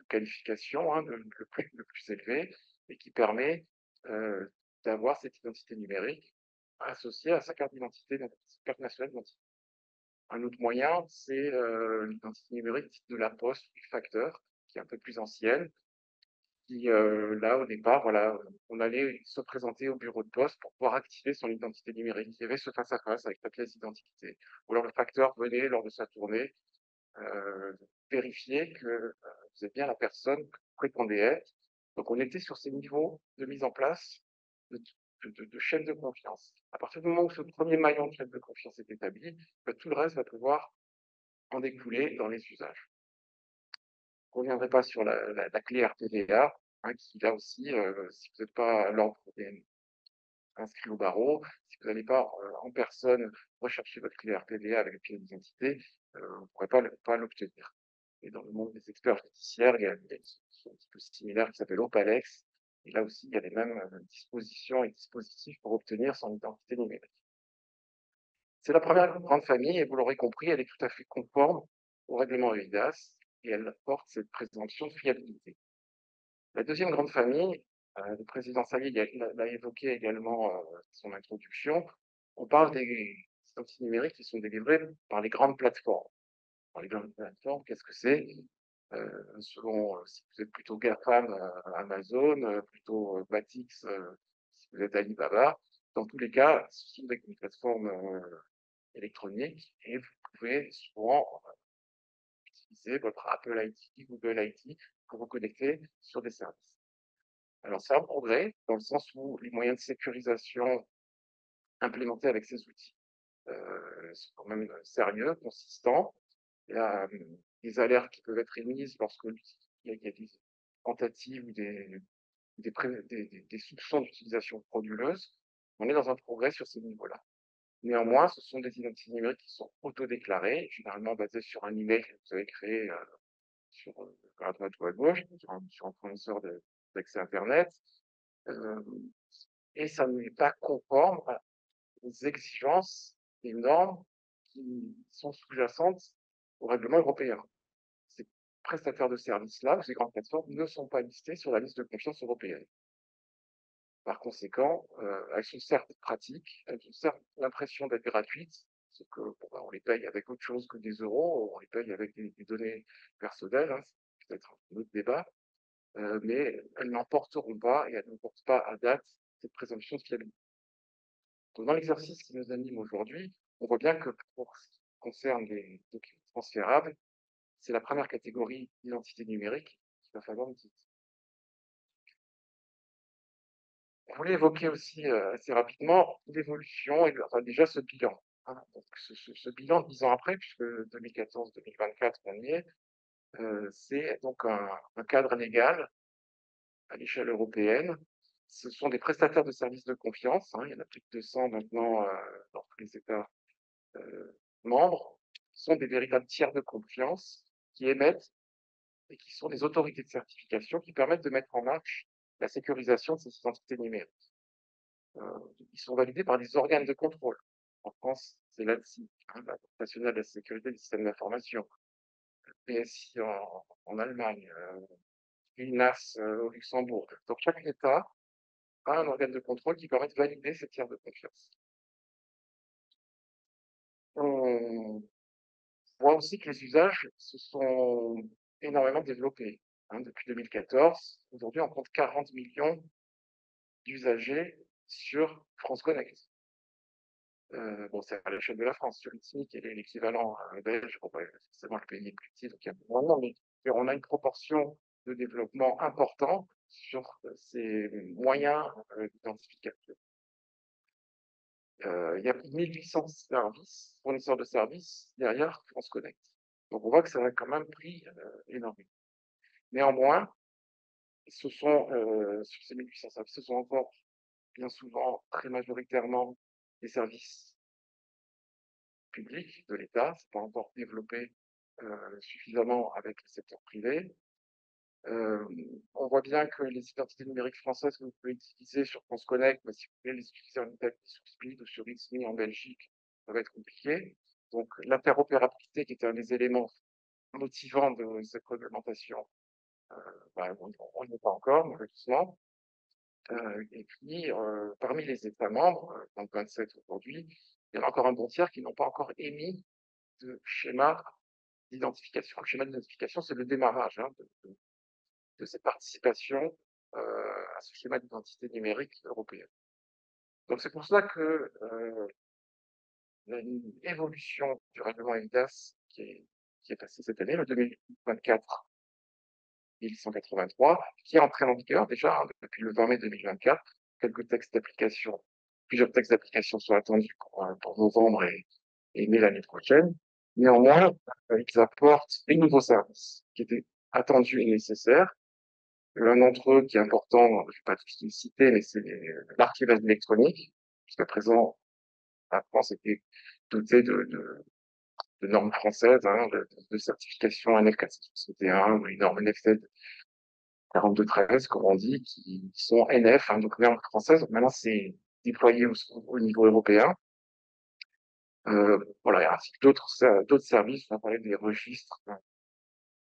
qualification, hein, le plus élevé, et qui permet d'avoir cette identité numérique associée à sa carte d'identité, sa carte nationale d'identité. Un autre moyen, c'est l'identité numérique dite de la Poste, du facteur, qui est un peu plus ancienne, qui, là, au départ, voilà, on allait se présenter au bureau de poste pour pouvoir activer son identité numérique. Il y avait ce face-à-face avec la pièce d'identité. Ou alors le facteur venait, lors de sa tournée, vérifier que vous êtes bien la personne que vous prétendez être. Donc, on était sur ces niveaux de mise en place de, de chaîne de confiance. À partir du moment où ce premier maillon de chaîne de confiance est établi, tout le reste va pouvoir en découler dans les usages. Je ne reviendrai pas sur la clé RTVA, hein, qui là aussi, si vous n'êtes pas à l'ordre inscrit au barreau, si vous n'allez pas en personne rechercher votre clé RTVA avec la pièce d'identité, vous ne pourrez pas l'obtenir. Et dans le monde des experts judiciaires, il y a une solution un petit peu similaire qui s'appelle Opalex. Et là aussi, il y a les mêmes dispositions et dispositifs pour obtenir son identité numérique. C'est la première grande famille, et vous l'aurez compris, elle est tout à fait conforme au règlement EIDAS, et elle porte cette présomption de fiabilité. La deuxième grande famille, le président Sali l'a évoqué également dans son introduction, on parle des identités numériques qui sont délivrées par les grandes plateformes. Par les grandes plateformes, qu'est-ce que c'est? Selon si vous êtes plutôt GAFAM, Amazon, plutôt Batix, si vous êtes Alibaba, dans tous les cas, ce sont des plateformes électroniques, et vous pouvez souvent utiliser votre Apple IT, Google IT pour vous connecter sur des services. Alors c'est un progrès dans le sens où les moyens de sécurisation implémentés avec ces outils sont quand même sérieux, consistants. Il y a des alertes qui peuvent être émises lorsque il y a des tentatives ou des soupçons d'utilisation frauduleuse. On est dans un progrès sur ces niveaux-là. Néanmoins, ce sont des identités numériques qui sont autodéclarées, généralement basées sur un email que vous avez créé sur à droite ou à gauche, sur un fournisseur d'accès Internet, et ça n'est pas conforme aux exigences et normes qui sont sous-jacentes au règlement européen. Ces prestataires de services-là, ces grandes plateformes, ne sont pas listés sur la liste de confiance européenne. Par conséquent, elles sont certes pratiques, elles ont certes l'impression d'être gratuites, sauf que on les paye avec autre chose que des euros, on les paye avec des données personnelles, hein, c'est peut-être un autre débat, mais elles n'emporteront pas, et elles n'emportent pas à date cette présomption de fiabilité. Donc, dans l'exercice qui nous anime aujourd'hui, on voit bien que pour ce qui concerne les documents transférables, c'est la première catégorie d'identité numérique qu'il va falloir utiliser. On voulait évoquer aussi assez rapidement l'évolution et enfin, déjà ce bilan. Hein. Donc, ce bilan 10 ans après, puisque 2014-2024, on y est, c'est donc un cadre légal à l'échelle européenne. Ce sont des prestataires de services de confiance, hein, il y en a plus de 200 maintenant dans tous les États membres, qui sont des véritables tiers de confiance qui émettent et qui sont des autorités de certification qui permettent de mettre en marche la sécurisation de ces identités numériques. Ils sont validés par des organes de contrôle. En France, c'est l'ANSSI, hein, l'Agence nationale de la sécurité des systèmes d'information, le PSI en Allemagne, l'INAS au Luxembourg. Donc chaque État à un organe de contrôle qui permet de valider ces tiers de confiance. On voit aussi que les usages se sont énormément développés, hein, depuis 2014. Aujourd'hui, on compte 40 millions d'usagers sur France Connect. Bon, c'est à l'échelle de la France. Sur le SMIC, qui est l'équivalent belge, bon, forcément, le pays est plus petit, donc il y a moins de monde, mais on a une proportion de développement important sur ces moyens d'identification. Il y a plus de 1800 services, fournisseurs de services derrière France Connect. Donc on voit que ça a quand même pris énormément. Néanmoins, sur ces 1800 services, ce sont encore bien souvent, très majoritairement, des services publics de l'État. C'est pas encore développé suffisamment avec le secteur privé. On voit bien que les identités numériques françaises que vous pouvez utiliser sur France Connect, mais si vous voulez les utiliser en Italie sur Speed ou sur XMe en Belgique, ça va être compliqué. Donc l'interopérabilité, qui était un des éléments motivants de cette réglementation, on n'y est pas encore, malheureusement. Et puis, parmi les États membres, donc 27 aujourd'hui, il y en a encore un bon tiers qui n'ont pas encore émis de schéma d'identification. Le schéma d'identification, c'est le démarrage, hein, de cette participation à ce schéma d'identité numérique européen. Donc c'est pour ça que y a une évolution du règlement EIDAS qui est passé cette année, le 2024 1183, qui est entré en vigueur déjà, hein, depuis le 20 mai 2024. Quelques textes d'application, plusieurs textes d'application sont attendus pour novembre et mai l'année prochaine. Néanmoins, ils apportent des nouveaux services qui étaient attendus et nécessaires. L'un d'entre eux qui est important, je ne vais pas tous les citer, mais c'est l'archivage électronique. Jusqu'à présent, la France était dotée de normes françaises, hein, de certification NF 461 ou les normes NFZ 4213, comme on dit, qui sont NF, hein, donc normes françaises. Maintenant, c'est déployé au niveau européen. Voilà, il y a ainsi que d'autres services. On va parler des registres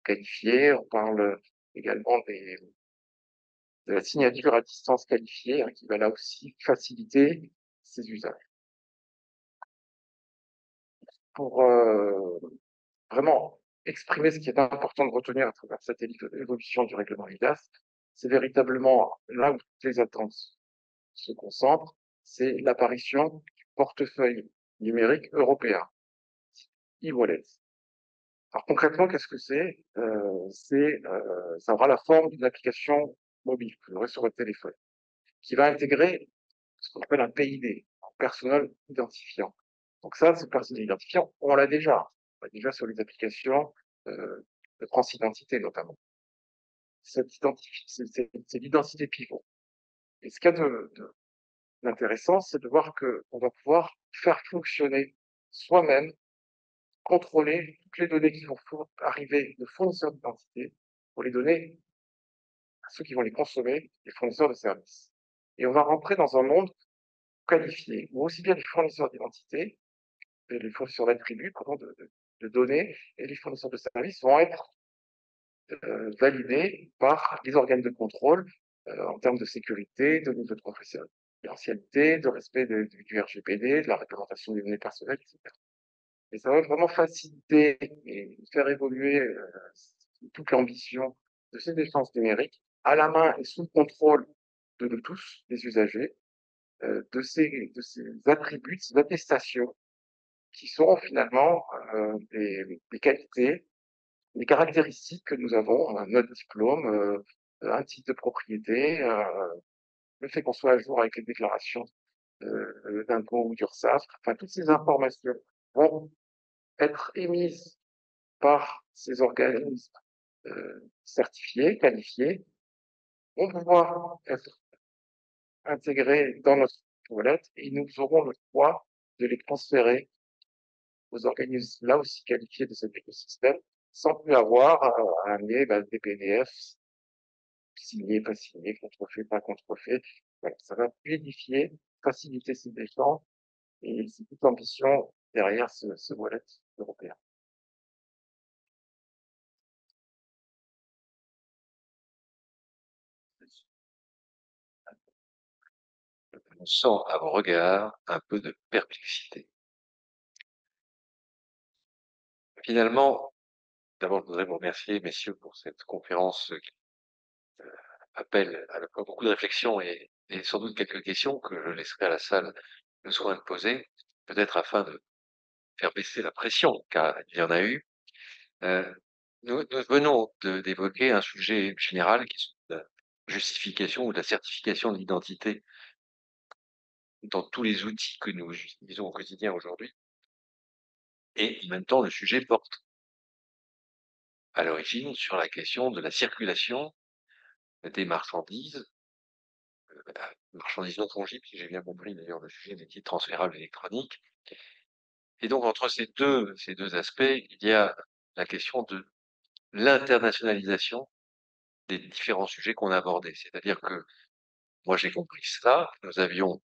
qualifiés. On parle également de la signature à distance qualifiée, hein, qui va là aussi faciliter ces usages. Pour vraiment exprimer ce qui est important de retenir à travers cette évolution du règlement EIDAS, c'est véritablement là où toutes les attentes se concentrent, c'est l'apparition du portefeuille numérique européen, e-wallet. Alors concrètement, qu'est-ce que c'est? Ça aura la forme d'une application mobile que vous aurez sur votre téléphone, qui va intégrer ce qu'on appelle un PID, un personnel identifiant. Donc ça, ce personnel identifiant, on l'a déjà. On l'a déjà sur les applications de transidentité notamment. C'est l'identité pivot. Et ce qu'il y a d'intéressant, c'est de voir qu'on va pouvoir faire fonctionner soi-même, contrôler toutes les données qui vont arriver de fournisseurs d'identité pour les donner à ceux qui vont les consommer, les fournisseurs de services. Et on va rentrer dans un monde qualifié, où aussi bien les fournisseurs d'identité, les fournisseurs d'attributs, pardon, de données, et les fournisseurs de services vont être validés par les organes de contrôle en termes de sécurité, de niveau de confidentialité, de respect du RGPD, de la réglementation des données personnelles, etc. Et ça va vraiment faciliter et faire évoluer toute l'ambition de ces échanges numériques à la main et sous le contrôle de tous les usagers, de ces attributs, de ces attestations qui sont finalement des qualités, des caractéristiques que nous avons, notre diplôme, un titre de propriété, le fait qu'on soit à jour avec les déclarations d'impôts ou d'URSSAF, enfin toutes ces informations vont être émises par ces organismes certifiés, qualifiés, vont pouvoir être intégrés dans notre wallet et nous aurons le choix de les transférer aux organismes là aussi qualifiés de cet écosystème, sans plus avoir à amener des PDF signés, pas signés, contrefait, pas contrefait. Voilà, ça va fluidifier, faciliter ces échanges et c'est toute l'ambition derrière ce wallet européen. on sent à vos regards un peu de perplexité. Finalement, d'abord, je voudrais vous remercier, messieurs, pour cette conférence qui appelle à la fois beaucoup de réflexions et sans doute quelques questions que je laisserai à la salle le soin de poser, peut-être afin de faire baisser la pression, car il y en a eu. Nous venons d'évoquer un sujet général qui est la justification ou la certification de l'identité dans tous les outils que nous utilisons au quotidien aujourd'hui. Et en même temps, le sujet porte à l'origine sur la question de la circulation des marchandises, marchandises non fongibles, si j'ai bien compris d'ailleurs le sujet des titres transférables électroniques. Et donc entre ces deux aspects, il y a la question de l'internationalisation des différents sujets qu'on a abordés. C'est-à-dire que moi j'ai compris cela, nous avions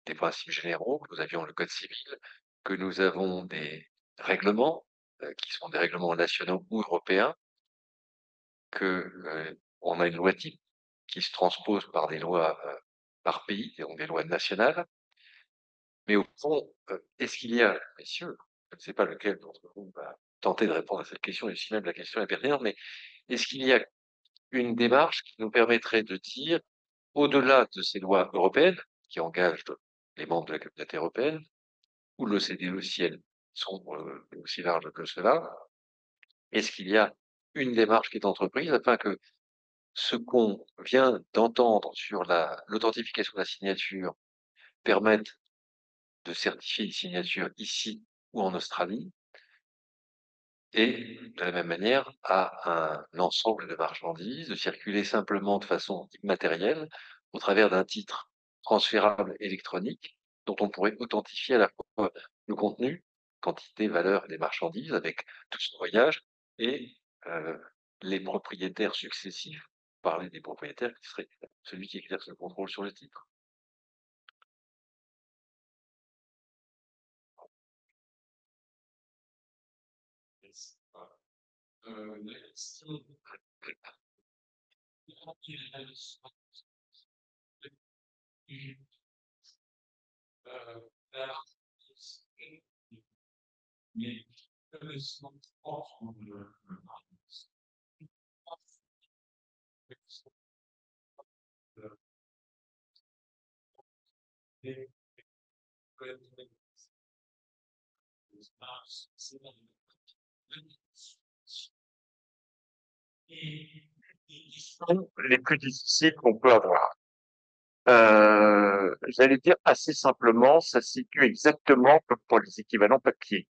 des principes généraux, que nous avions le code civil, que nous avons des règlements, qui sont des règlements nationaux ou européens, que on a une loi type qui se transpose par des lois par pays, donc des lois nationales. Mais au fond, est-ce qu'il y a, messieurs, je ne sais pas lequel d'entre vous va tenter de répondre à cette question, et si même la question est pertinente, mais est-ce qu'il y a une démarche qui nous permettrait de dire, au-delà de ces lois européennes, qui engagent les membres de la communauté européenne, ou l'OCDE si elles sont aussi larges que cela, est-ce qu'il y a une démarche qui est entreprise afin que ce qu'on vient d'entendre sur l'authentification de la signature permette de certifier une signature ici ou en Australie, et de la même manière à un ensemble de marchandises, de circuler simplement de façon immatérielle au travers d'un titre transférable électronique dont on pourrait authentifier à la fois le contenu, quantité, valeur des marchandises avec tout son voyage et les propriétaires successifs. Parler des propriétaires qui serait celui qui exerce le contrôle sur le titre. La question mais les plus difficiles qu'on peut avoir. J'allais dire assez simplement, ça se situe exactement comme pour les équivalents papier.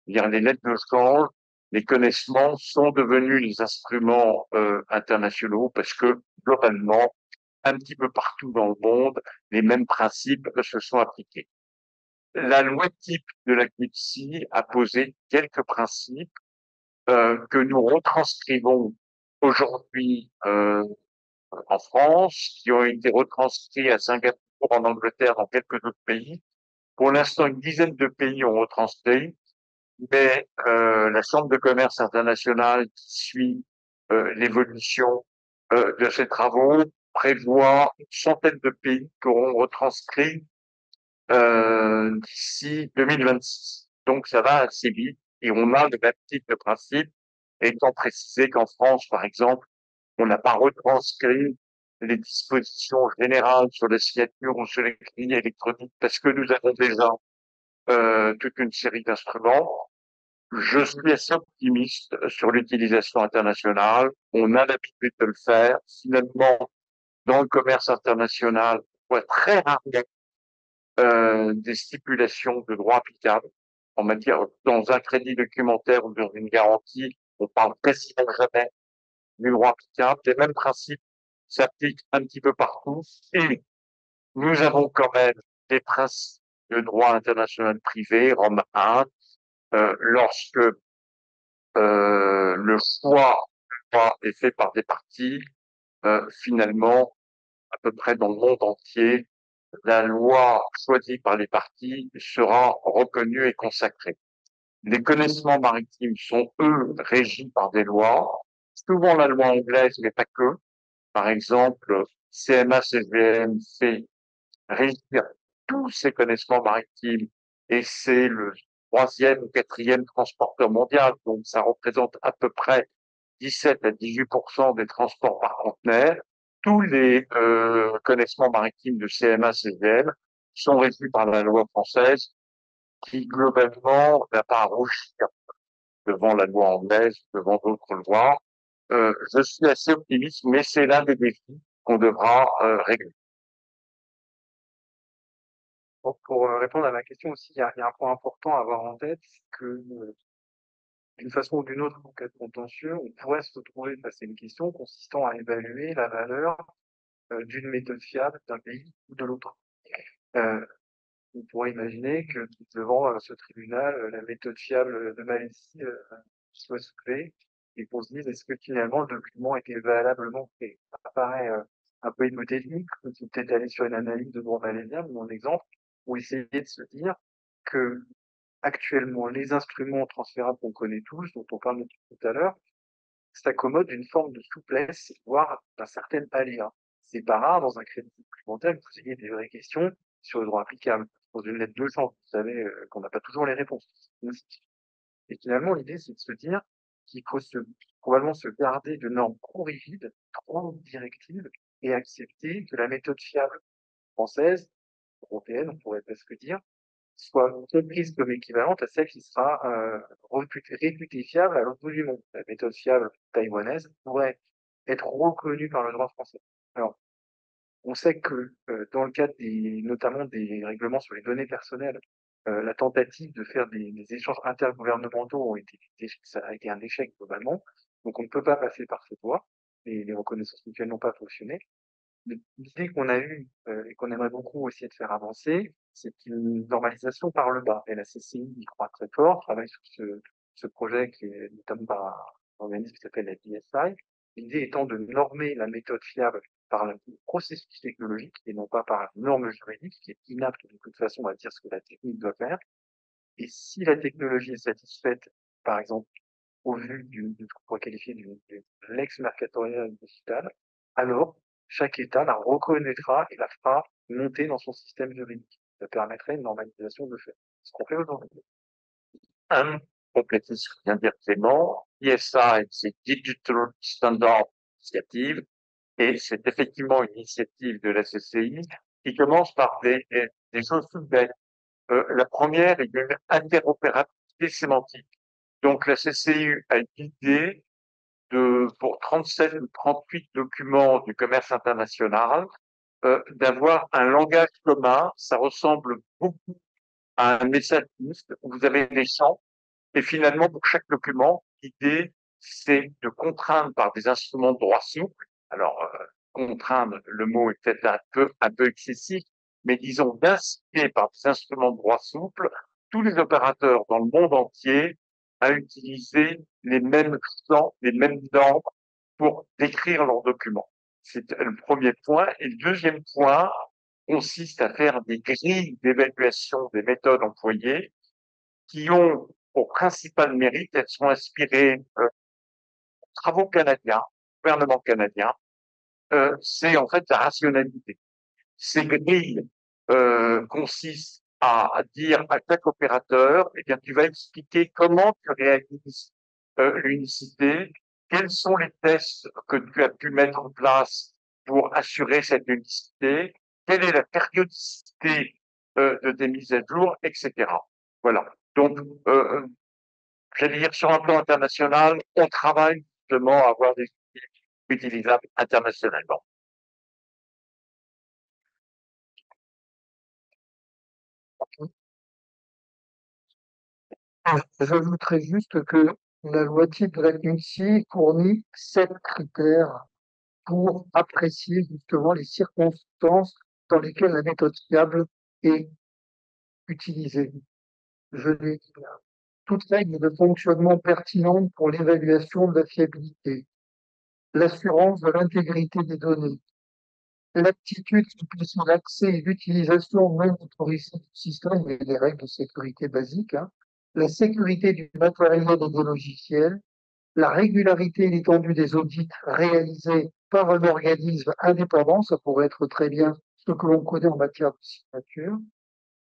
C'est-à-dire les lettres de change, les connaissements sont devenus les instruments internationaux parce que globalement, un petit peu partout dans le monde, les mêmes principes se sont appliqués. La loi type de la CNIPSI a posé quelques principes que nous retranscrivons aujourd'hui en France, qui ont été retranscrits à Singapour, en Angleterre, dans quelques autres pays. Pour l'instant, une dizaine de pays ont retranscrit, mais la Chambre de commerce internationale qui suit l'évolution de ces travaux prévoit une centaine de pays qui auront retranscrit d'ici 2026. Donc ça va assez vite et on a le même type de principe, étant précisé qu'en France, par exemple, on n'a pas retranscrit les dispositions générales sur les signatures ou sur les clés électroniques parce que nous avons déjà toute une série d'instruments. Je suis assez optimiste sur l'utilisation internationale. On a l'habitude de le faire. Finalement, dans le commerce international, on voit très rarement des stipulations de droit applicable en matière, dans un crédit documentaire ou dans une garantie, on parle quasiment jamais du droit applicable. Les mêmes principes s'appliquent un petit peu partout. Et nous avons quand même des principes de droit international privé, Rome 1, lorsque le choix est fait par des parties, finalement, à peu près dans le monde entier, la loi choisie par les parties sera reconnue et consacrée. Les connaissements maritimes sont, eux, régis par des lois, souvent la loi anglaise, mais pas que. Par exemple, CMA-CGM fait régir tous ces connaissements maritimes, et c'est le troisième ou quatrième transporteur mondial, donc ça représente à peu près 17 à 18% des transports par conteneur. Tous les connaissements maritimes de CMA, CGM sont régis par la loi française, qui globalement n'a pas à rougir devant la loi anglaise, devant d'autres lois. Je suis assez optimiste, mais c'est l'un des défis qu'on devra régler. Pour répondre à ma question aussi, il y a un point important à avoir en tête, c'est que d'une façon ou d'une autre, en cas de contentieux, on pourrait se retrouver face à une question consistant à évaluer la valeur d'une méthode fiable d'un pays ou de l'autre. On pourrait imaginer que devant ce tribunal, la méthode fiable de Malaisie soit soulevée et qu'on se dise est-ce que finalement le document était valablement fait. Ça paraît un peu hypothétique, on peut peut-être aller sur une analyse de droit malaisien, mon exemple, ou essayer de se dire que actuellement les instruments transférables qu'on connaît tous, dont on parle depuis tout à l'heure, s'accommodent d'une forme de souplesse, voire d'un certain aléa. C'est pas rare dans un crédit supplémentaire que vous ayez des vraies questions sur le droit applicable. Dans une lettre de chance, vous savez qu'on n'a pas toujours les réponses. Et finalement, l'idée, c'est de se dire qu'il faut probablement se garder de normes trop rigides, trop directives, et accepter que la méthode fiable française, européenne, on pourrait presque dire, soit comprise comme équivalente à celle qui sera réputée fiable à l'autre bout du monde. La méthode fiable taïwanaise pourrait être reconnue par le droit français. Alors, on sait que dans le cadre notamment des règlements sur les données personnelles, la tentative de faire des échanges intergouvernementaux ça a été un échec globalement. Donc on ne peut pas passer par cette voie. Et les reconnaissances mutuelles n'ont pas fonctionné. L'idée qu'on a eue et qu'on aimerait beaucoup essayer de faire avancer, c'est une normalisation par le bas. Et la CCI y croit très fort, travaille sur ce projet qui est notamment par un organisme qui s'appelle la BSI. L'idée étant de normer la méthode fiable par le processus technologique et non pas par une norme juridique qui est inapte de toute façon à dire ce que la technique doit faire. Et si la technologie est satisfaite, par exemple, au vu de ce qu'on pourrait qualifier de l'ex-mercatorial digital, alors chaque État la reconnaîtra et la fera monter dans son système juridique. Ça permettrait une normalisation de fait. Ce qu'on fait aujourd'hui. Compléter ce que vient de dire Clément, ISA, c'est Digital Standard Initiative, et c'est effectivement une initiative de la CCI qui commence par des choses toutes bêtes. La première est une interopérabilité sémantique. Donc la CCI a l'idée pour 37 ou 38 documents du commerce international, d'avoir un langage commun. Ça ressemble beaucoup à un message list où vous avez des champs, et finalement, pour chaque document, l'idée, c'est de contraindre par des instruments de droit souple. Alors, contraindre, le mot est peut-être un peu excessif, mais disons d'inciter par des instruments de droit souple tous les opérateurs dans le monde entier à utiliser les mêmes champs, les mêmes normes pour décrire leurs documents. C'est le premier point. Et le deuxième point consiste à faire des grilles d'évaluation des méthodes employées qui ont pour principal mérite, elles sont inspirées travaux canadiens, gouvernement canadien, c'est en fait la rationalité. Ces grilles consistent à dire à chaque opérateur, eh bien, tu vas expliquer comment tu réalises l'unicité, quels sont les tests que tu as pu mettre en place pour assurer cette unicité, quelle est la périodicité de tes mises à jour, etc. Voilà. Donc, j'allais dire, sur un plan international, on travaille justement à avoir des outils utilisables internationalement. J'ajouterais juste que la loi type de la CNUTSI fournit 7 critères pour apprécier justement les circonstances dans lesquelles la méthode fiable est utilisée. Je l'ai dit là. Toute règle de fonctionnement pertinente pour l'évaluation de la fiabilité, l'assurance de l'intégrité des données, l'aptitude sur l'accès et l'utilisation non autorisée du système et les règles de sécurité basiques, la sécurité du matériel et des logiciels, la régularité et l'étendue des audits réalisés par un organisme indépendant, ça pourrait être très bien ce que l'on connaît en matière de signature,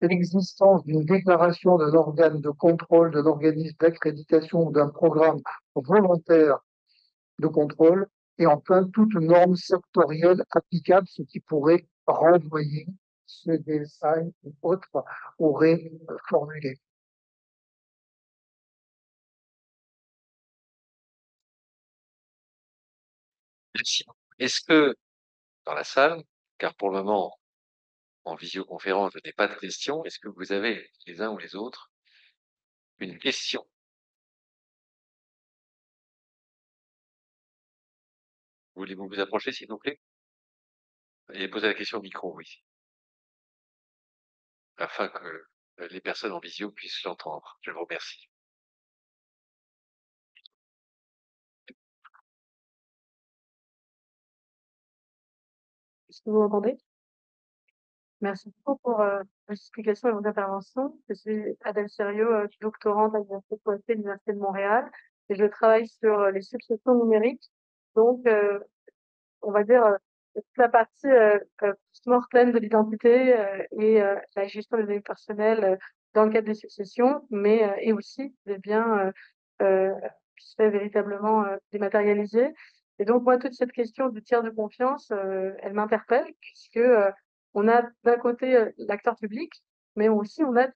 et l'existence d'une déclaration d'un organe de contrôle, de l'organisme d'accréditation ou d'un programme volontaire de contrôle, et enfin toute norme sectorielle applicable, ce qui pourrait renvoyer ce design ou autre aurait formulé. Merci. Est-ce que dans la salle, car pour le moment, en visioconférence, je n'ai pas de questions, est-ce que vous avez, les uns ou les autres, une question? Voulez-vous vous approcher, s'il vous plaît? Et poser la question au micro, oui, afin que les personnes en visio puissent l'entendre. Je vous remercie. Est-ce que vous m'entendez? Merci beaucoup pour vos explications et vos interventions. Je suis Adèle Sérieux, doctorante à l'Université de l'Université de Montréal, et je travaille sur les successions numériques. Donc, on va dire toute la partie post-mortem de l'identité et la gestion des données personnelles dans le cadre des successions, mais et aussi des biens qui se fait véritablement dématérialiser. Et donc, moi, toute cette question du tiers de confiance, elle m'interpelle puisque on a d'un côté l'acteur public, mais aussi on a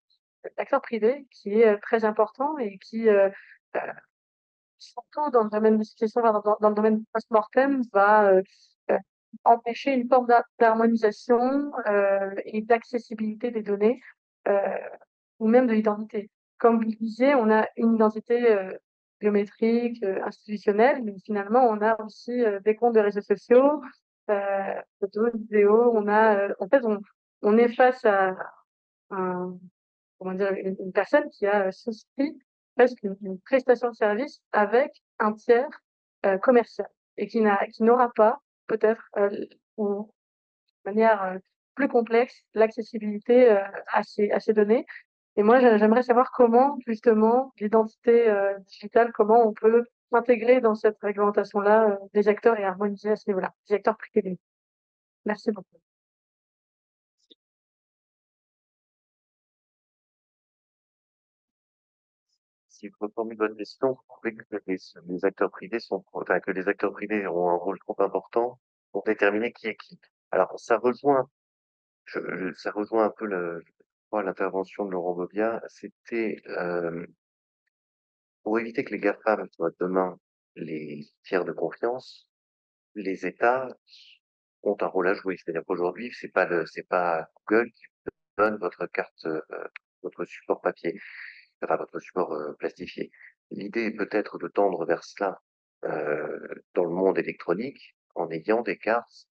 l'acteur privé qui est très important et qui, surtout dans le domaine des successions, dans le domaine post-mortem, va empêcher une forme d'harmonisation et d'accessibilité des données euh, ou même de l'identité. Comme vous le disiez, on a une identité biométrique, institutionnelle, mais finalement, on a aussi des comptes de réseaux sociaux, photos, vidéos. En fait, on est face à un, comment dire, une personne qui a souscrit presque une prestation de service avec un tiers commercial et qui n'aura pas peut-être ou de manière plus complexe l'accessibilité à ces données. Et moi, j'aimerais savoir comment justement l'identité digitale, comment on peut intégrer dans cette réglementation-là des acteurs et harmoniser à ce niveau-là, des acteurs privés. Merci beaucoup. Si je reformule votre question, vous trouvez que les acteurs privés que les acteurs privés ont un rôle trop important pour déterminer qui est qui. Alors, ça rejoint un peu l'intervention de Laurent Bobia. C'était pour éviter que les GAFAM soient demain les tiers de confiance, les États ont un rôle à jouer. C'est-à-dire qu'aujourd'hui, c'est pas Google qui donne votre carte, votre support papier, enfin votre support plastifié. L'idée est peut-être de tendre vers cela dans le monde électronique en ayant des cartes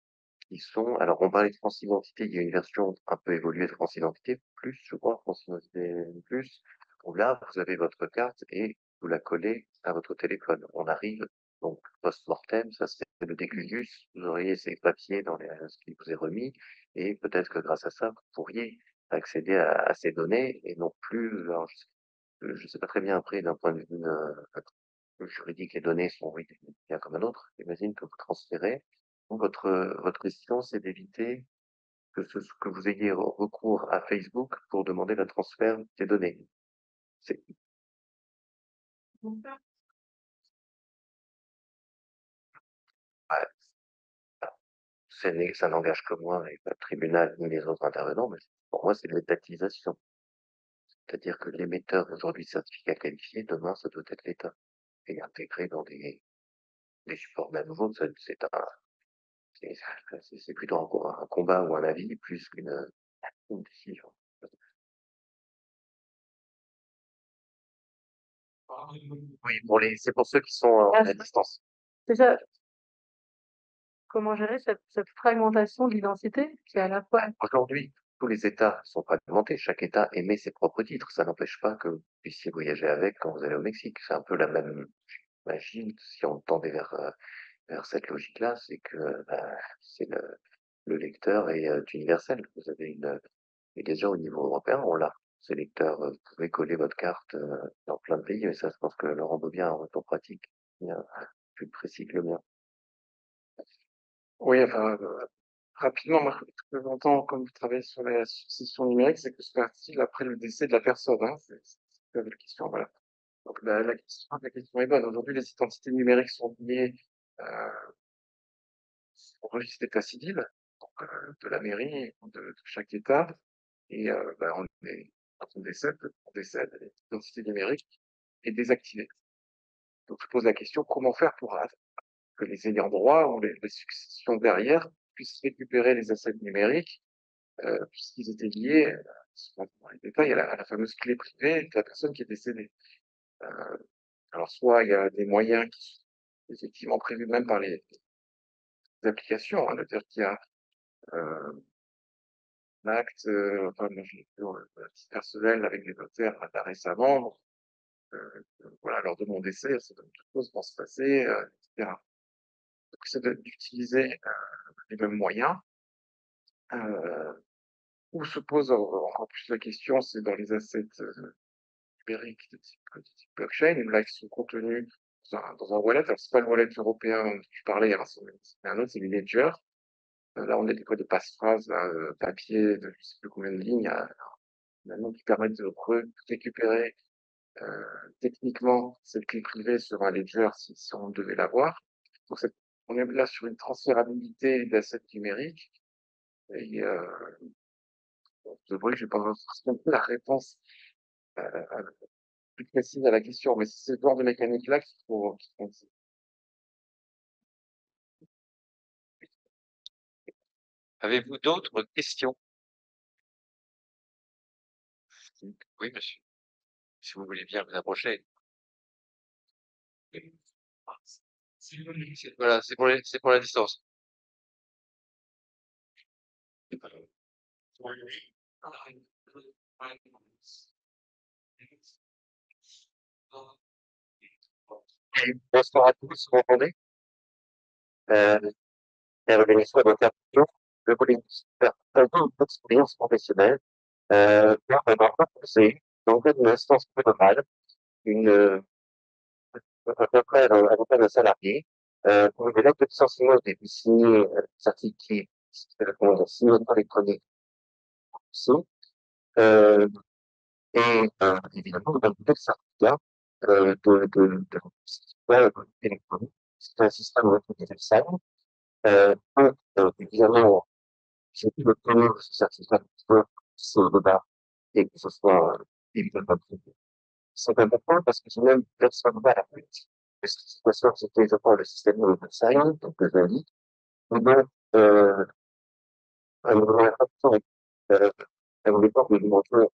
qui sont. Alors, on parlait de France Identité, il y a une version un peu évoluée de France Identité Plus, je crois, France Identité Plus, où là, vous avez votre carte et vous la collez à votre téléphone. On arrive donc post-mortem, ça c'est le décubitus, vous auriez ces papiers dans ce qui vous est remis, et peut-être que grâce à ça, vous pourriez accéder à ces données et non plus. Alors, je sais pas très bien après, d'un point de vue juridique, les données sont, oui, bien comme un autre. J'imagine que vous transférez. Donc, votre question, c'est d'éviter que vous ayez recours à Facebook pour demander le transfert des données. C'est, ouais, ça n'engage que moi et pas le tribunal ni les autres intervenants, mais pour moi, c'est de l'étatisation. C'est-à-dire que l'émetteur aujourd'hui de certificat qualifié, demain, ça doit être l'État. Et intégré dans des supports même nouveaux, c'est c'est plutôt un combat ou un avis plus qu'une décision. Oui, c'est pour ceux qui sont Ah, à distance. c'est ça. Comment gérer cette fragmentation de l'identité qui est à la fois. Aujourd'hui, tous les États sont fragmentés. Chaque État émet ses propres titres. Ça n'empêche pas que vous puissiez voyager avec quand vous allez au Mexique. C'est un peu la même machine. Si on tendait vers cette logique-là, c'est que c'est le lecteur est universel. Vous avez et déjà au niveau européen, on l'a. Ce lecteur, vous pouvez coller votre carte dans plein de pays. Et ça, je pense que Laurent Bobien a un retour pratique bien plus précis que le mien. Oui, enfin, Rapidement, moi, ce que j'entends quand vous travaillez sur la succession numérique, c'est que se passe-t-il après le décès de la personne, hein? C'est la question, voilà. Donc la question est bonne. Aujourd'hui, les identités numériques sont liées au registre d'état civil, donc, de la mairie, de chaque État, et quand on décède, l'identité numérique est désactivée. Donc je pose la question, comment faire pour que les ayants droit ou les successions derrière puissent récupérer les assets numériques, puisqu'ils étaient liés, dans les détails, à la fameuse clé privée de la personne qui est décédée. Alors soit il y a des moyens qui sont effectivement prévus même par les applications, hein, c'est-à-dire qu'il y a un acte, enfin moi je l'ai fait à titre personnel avec les notaires là récemment, voilà, lors de mon décès, certaines choses vont se passer, etc. Donc c'est d'utiliser les mêmes moyens. Où se pose encore plus la question, c'est dans les assets numériques de type blockchain, où là, ils sont contenus dans un wallet. Alors, c'est pas le wallet européen dont tu parlais, hein, c'est un autre, c'est les Ledger. Là, on a des codes de passe-phrase, là, papier, de je sais plus combien de lignes, maintenant, qui permettent de récupérer techniquement cette clé privée sur un Ledger si on devait l'avoir. Donc, on est là sur une transférabilité d'assets numériques. Et je vois que je n'ai pas forcément la réponse plus précise à la question, mais c'est ce genre de mécanique-là qu'il faut. Avez-vous d'autres questions? Oui, monsieur. Si vous voulez bien vous approcher. Voilà, c'est pour la distance. Bonsoir à tous, vous m'entendez? Bienvenue sur votre intervention. Je voulais vous faire partager une expérience professionnelle. Lors d'un emploi conseil, dans le cadre d'une instance prud'homale, un confrère avocat d'un salarié, pour une lettre de licenciement au début signée, certifiée, comment dire, signature électronique aussi. Euh, évidemment, dans le certificat de électronique, c'est un système universel. Évidemment, j'ai pu obtenir ce certificat sur le bas et que ce soit évidemment privé. C'est important parce que j'ai même personne à la politique. Parce que cette question, c'était, je crois, le système universel, donc je l'ai dit. Et donc, à un moment important, à mon époque, nous demandions,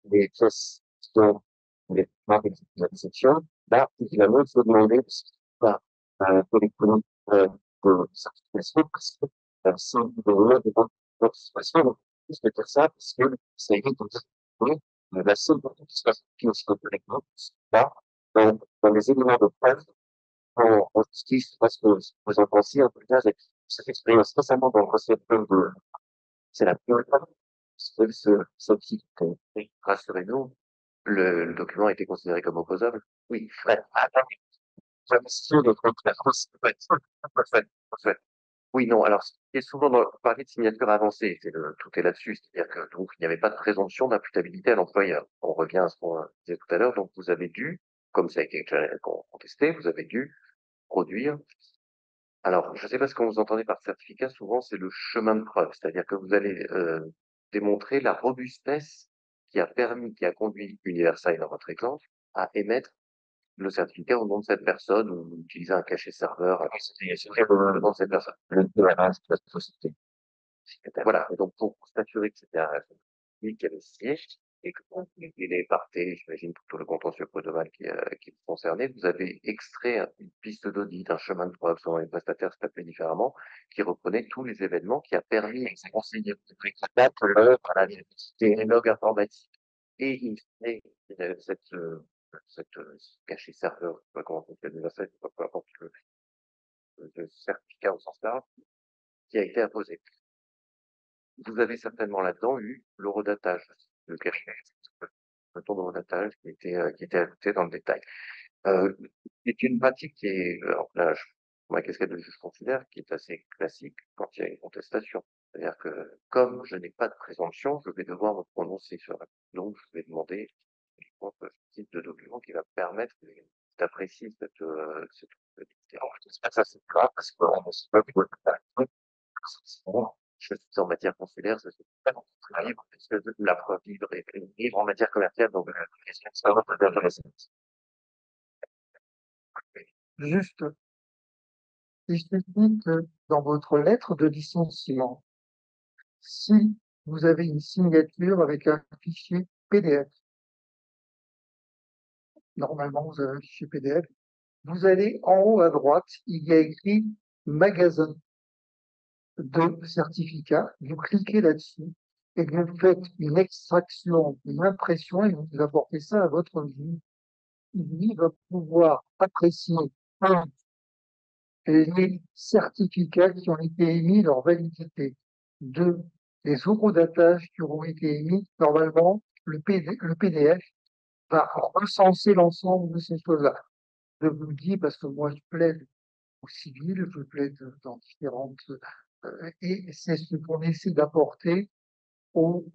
les pièces qui sont les marques de section. Là, évidemment, il faut demander ce qui va, pour les produits, de certification parce que, si on veut de votre situation, donc, plus de dire ça parce que ça évite de dire, la seule partie qui se passe aussi correctement, là, dans les éléments de preuve, en justice, parce que vous en pensez, en tout cas, j'ai cette expérience récemment dans le procès de, c'est la première fois, ce qui, rassurez-nous, le document a été considéré comme opposable? Oui. Ouais. Attendez, j'avais sûr de prendre la France. Parfait. Oui, non, alors, ce qui est souvent parler de signature avancée, tout est là-dessus, c'est-à-dire que, donc, il n'y avait pas de présomption d'imputabilité à l'employeur. On revient à ce qu'on disait tout à l'heure, donc vous avez dû, comme ça a été contesté, vous avez dû produire. Alors, je ne sais pas ce que vous entendez par certificat, souvent c'est le chemin de preuve, c'est-à-dire que vous allez démontrer la robustesse qui a conduit Universal dans votre exemple à émettre le certificat au nom de cette personne ou utiliser un cachet serveur au nom de cette personne. Le DRH de la société. Voilà, et donc pour s'assurer que c'était un lui qui avait signé et que bon, il est parté, j'imagine, pour tout le contentieux prud'homal qui est concerné, vous avez extrait une piste d'audit, un chemin de preuve selon les prestataires s'appelait différemment, qui reprenait tous les événements qui a permis de renseigner la date, l'heure, la vérificité, les logs informatiques et in fine, ce cachet serveur, je sais pas comment on appelle ça, peu importe le certificat au sens large, qui a été imposé. Vous avez certainement là-dedans eu l'horodatage, le cachet, le taux d'horodatage qui était ajouté dans le détail. C'est une pratique qui est, alors là, ma casquette de juge consulaire qui est assez classique quand il y a une contestation. C'est-à-dire que comme je n'ai pas de présomption, je vais devoir me prononcer sur la donc je vais demander ce type de document qui va permettre d'apprécier cette alors, j'espère que ça c'est grave parce qu'on ne sait pas pourquoi je suis en matière consulaire, je suis pas dans le livre, parce que la preuve livre est livre en matière commerciale, donc ça va être intéressant. Juste, il suffit que dans votre lettre de licenciement, si vous avez une signature avec un fichier PDF, normalement vous avez un fichier PDF, vous allez en haut à droite, il y a écrit magasin de certificats, vous cliquez là-dessus et vous faites une extraction, une impression et vous apportez ça à votre juge. Lui va pouvoir apprécier un, les certificats qui ont été émis, leur validité. Deux, les horodatage qui auront été émis. Normalement, le PDF va recenser l'ensemble de ces choses-là. Je vous le dis parce que moi, je plaide au civil, je plaide dans différentes... et c'est ce qu'on essaie d'apporter au,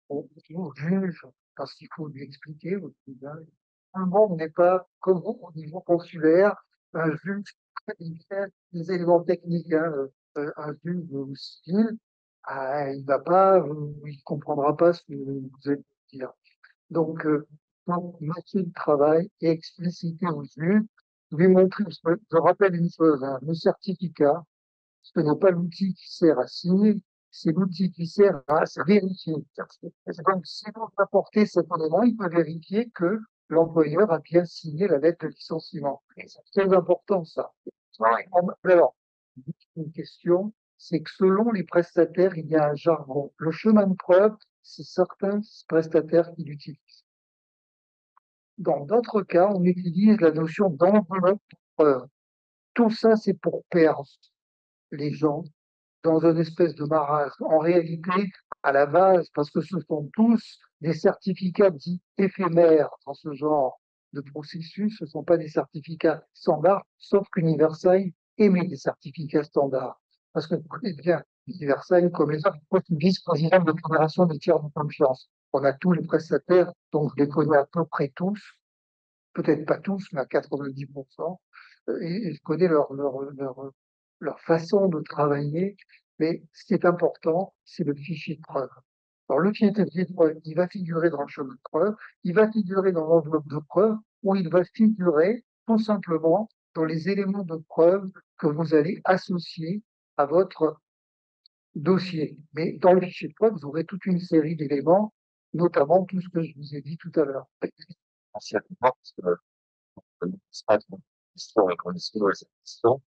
au juge, parce qu'il faut lui expliquer au tribunal. Tout le monde n'est pas, comme vous, au niveau consulaire, un juge, il fait des éléments techniques, hein, un juge civil, il va pas, il comprendra pas ce que vous allez dire. Donc, moitié de travail et expliciter au juge, lui montrer, je rappelle une chose, hein, le certificat, ce n'est pas l'outil qui sert à signer, c'est l'outil qui sert à vérifier. Donc, si vous apportez cet élément, il peut vérifier que l'employeur a bien signé la lettre de licenciement. C'est très important, ça. Alors, une question, c'est que selon les prestataires, il y a un jargon. Le chemin de preuve, c'est certains prestataires qui l'utilisent. Dans d'autres cas, on utilise la notion d'enveloppe de preuve. Tout ça, c'est pour perdre les gens dans une espèce de marasme. En réalité, à la base, parce que ce sont tous des certificats dits éphémères dans ce genre de processus, ce ne sont pas des certificats standards, sauf qu'Universail émet des certificats standards. Parce que vous connaissez bien Universail comme les autres, vice-président de la Fédération des tiers de confiance. On a tous les prestataires, donc je les connais à peu près tous, peut-être pas tous, mais à 90%, et je connais leur façon de travailler, mais ce qui est important, c'est le fichier de preuve. Alors, le fichier de preuve, il va figurer dans le chemin de preuve, il va figurer dans l'enveloppe de preuve, ou il va figurer tout simplement dans les éléments de preuve que vous allez associer à votre dossier. Mais dans le fichier de preuve, vous aurez toute une série d'éléments, notamment tout ce que je vous ai dit tout à l'heure. Merci à toi, parce que c'est pas trop question et qu'on est sur cette question.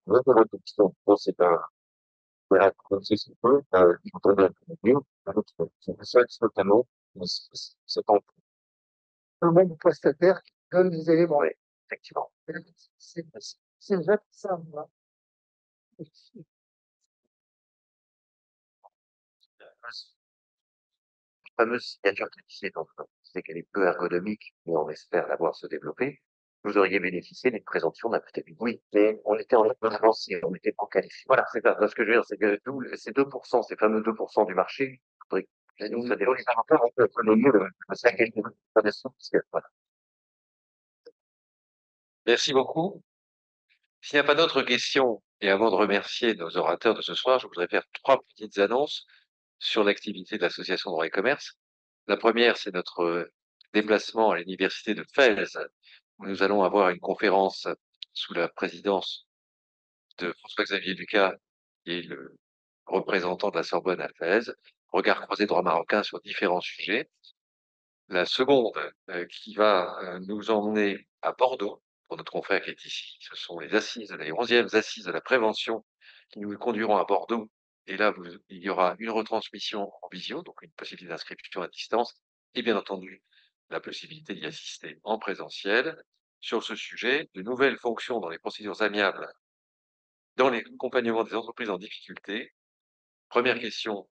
Votre question, c'est un, voilà, comme c'est ce peu, il faut bien mieux, c'est ça, notamment, c'est en Le même prestataire qui donne des éléments. Oui, effectivement. C'est déjà ça, moi. fameuse signature qualifiée, donc, c'est qu'elle est peu ergonomique, mais on espère la voir se développer. Vous auriez bénéficié d'une présomption d'imputation. Oui, mais on était en avancé, on n'était pas qualifié. Voilà, c'est ça. Ce que je veux dire, c'est que ces 2%, ces fameux 2% du marché, faudrait que nous, ça déroule encore, on peut économiser le 5 parce que, voilà. Merci beaucoup. S'il n'y a pas d'autres questions, et avant de remercier nos orateurs de ce soir, je voudrais faire 3 petites annonces sur l'activité de l'association Droit et Commerce. La première, c'est notre déplacement à l'université de Fès, où nous allons avoir une conférence sous la présidence de François-Xavier Lucas, qui est le représentant de la Sorbonne à Fès, regard croisé droit marocain sur différents sujets. La seconde, qui va nous emmener à Bordeaux, pour notre confrère qui est ici, ce sont les 11e assises de la prévention qui nous conduiront à Bordeaux. Et là, il y aura une retransmission en visio, donc une possibilité d'inscription à distance, et bien entendu, la possibilité d'y assister en présentiel. Sur ce sujet, de nouvelles fonctions dans les procédures amiables dans l'accompagnement des entreprises en difficulté. Première question,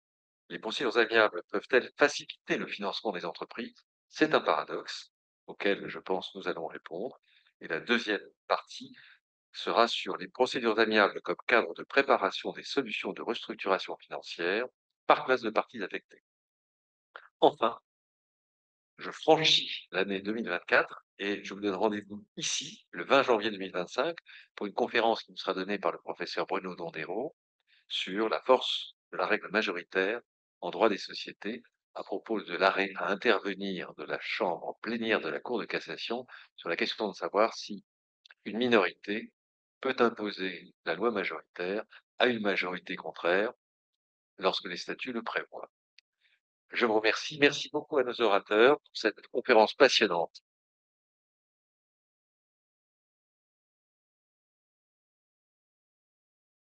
les procédures amiables peuvent-elles faciliter le financement des entreprises? C'est un paradoxe auquel je pense nous allons répondre. Et la deuxième partie, sera sur les procédures amiables comme cadre de préparation des solutions de restructuration financière par classe de parties affectées. Enfin, je franchis l'année 2024 et je vous donne rendez-vous ici, le 20 janvier 2025, pour une conférence qui nous sera donnée par le professeur Bruno Dondero sur la force de la règle majoritaire en droit des sociétés à propos de l'arrêt à intervenir de la chambre plénière de la Cour de cassation sur la question de savoir si une minorité peut imposer la loi majoritaire à une majorité contraire lorsque les statuts le prévoient. Je vous remercie. Merci beaucoup à nos orateurs pour cette conférence passionnante.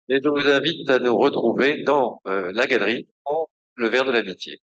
Et je vous invite à nous retrouver dans la galerie, en le verre de l'amitié.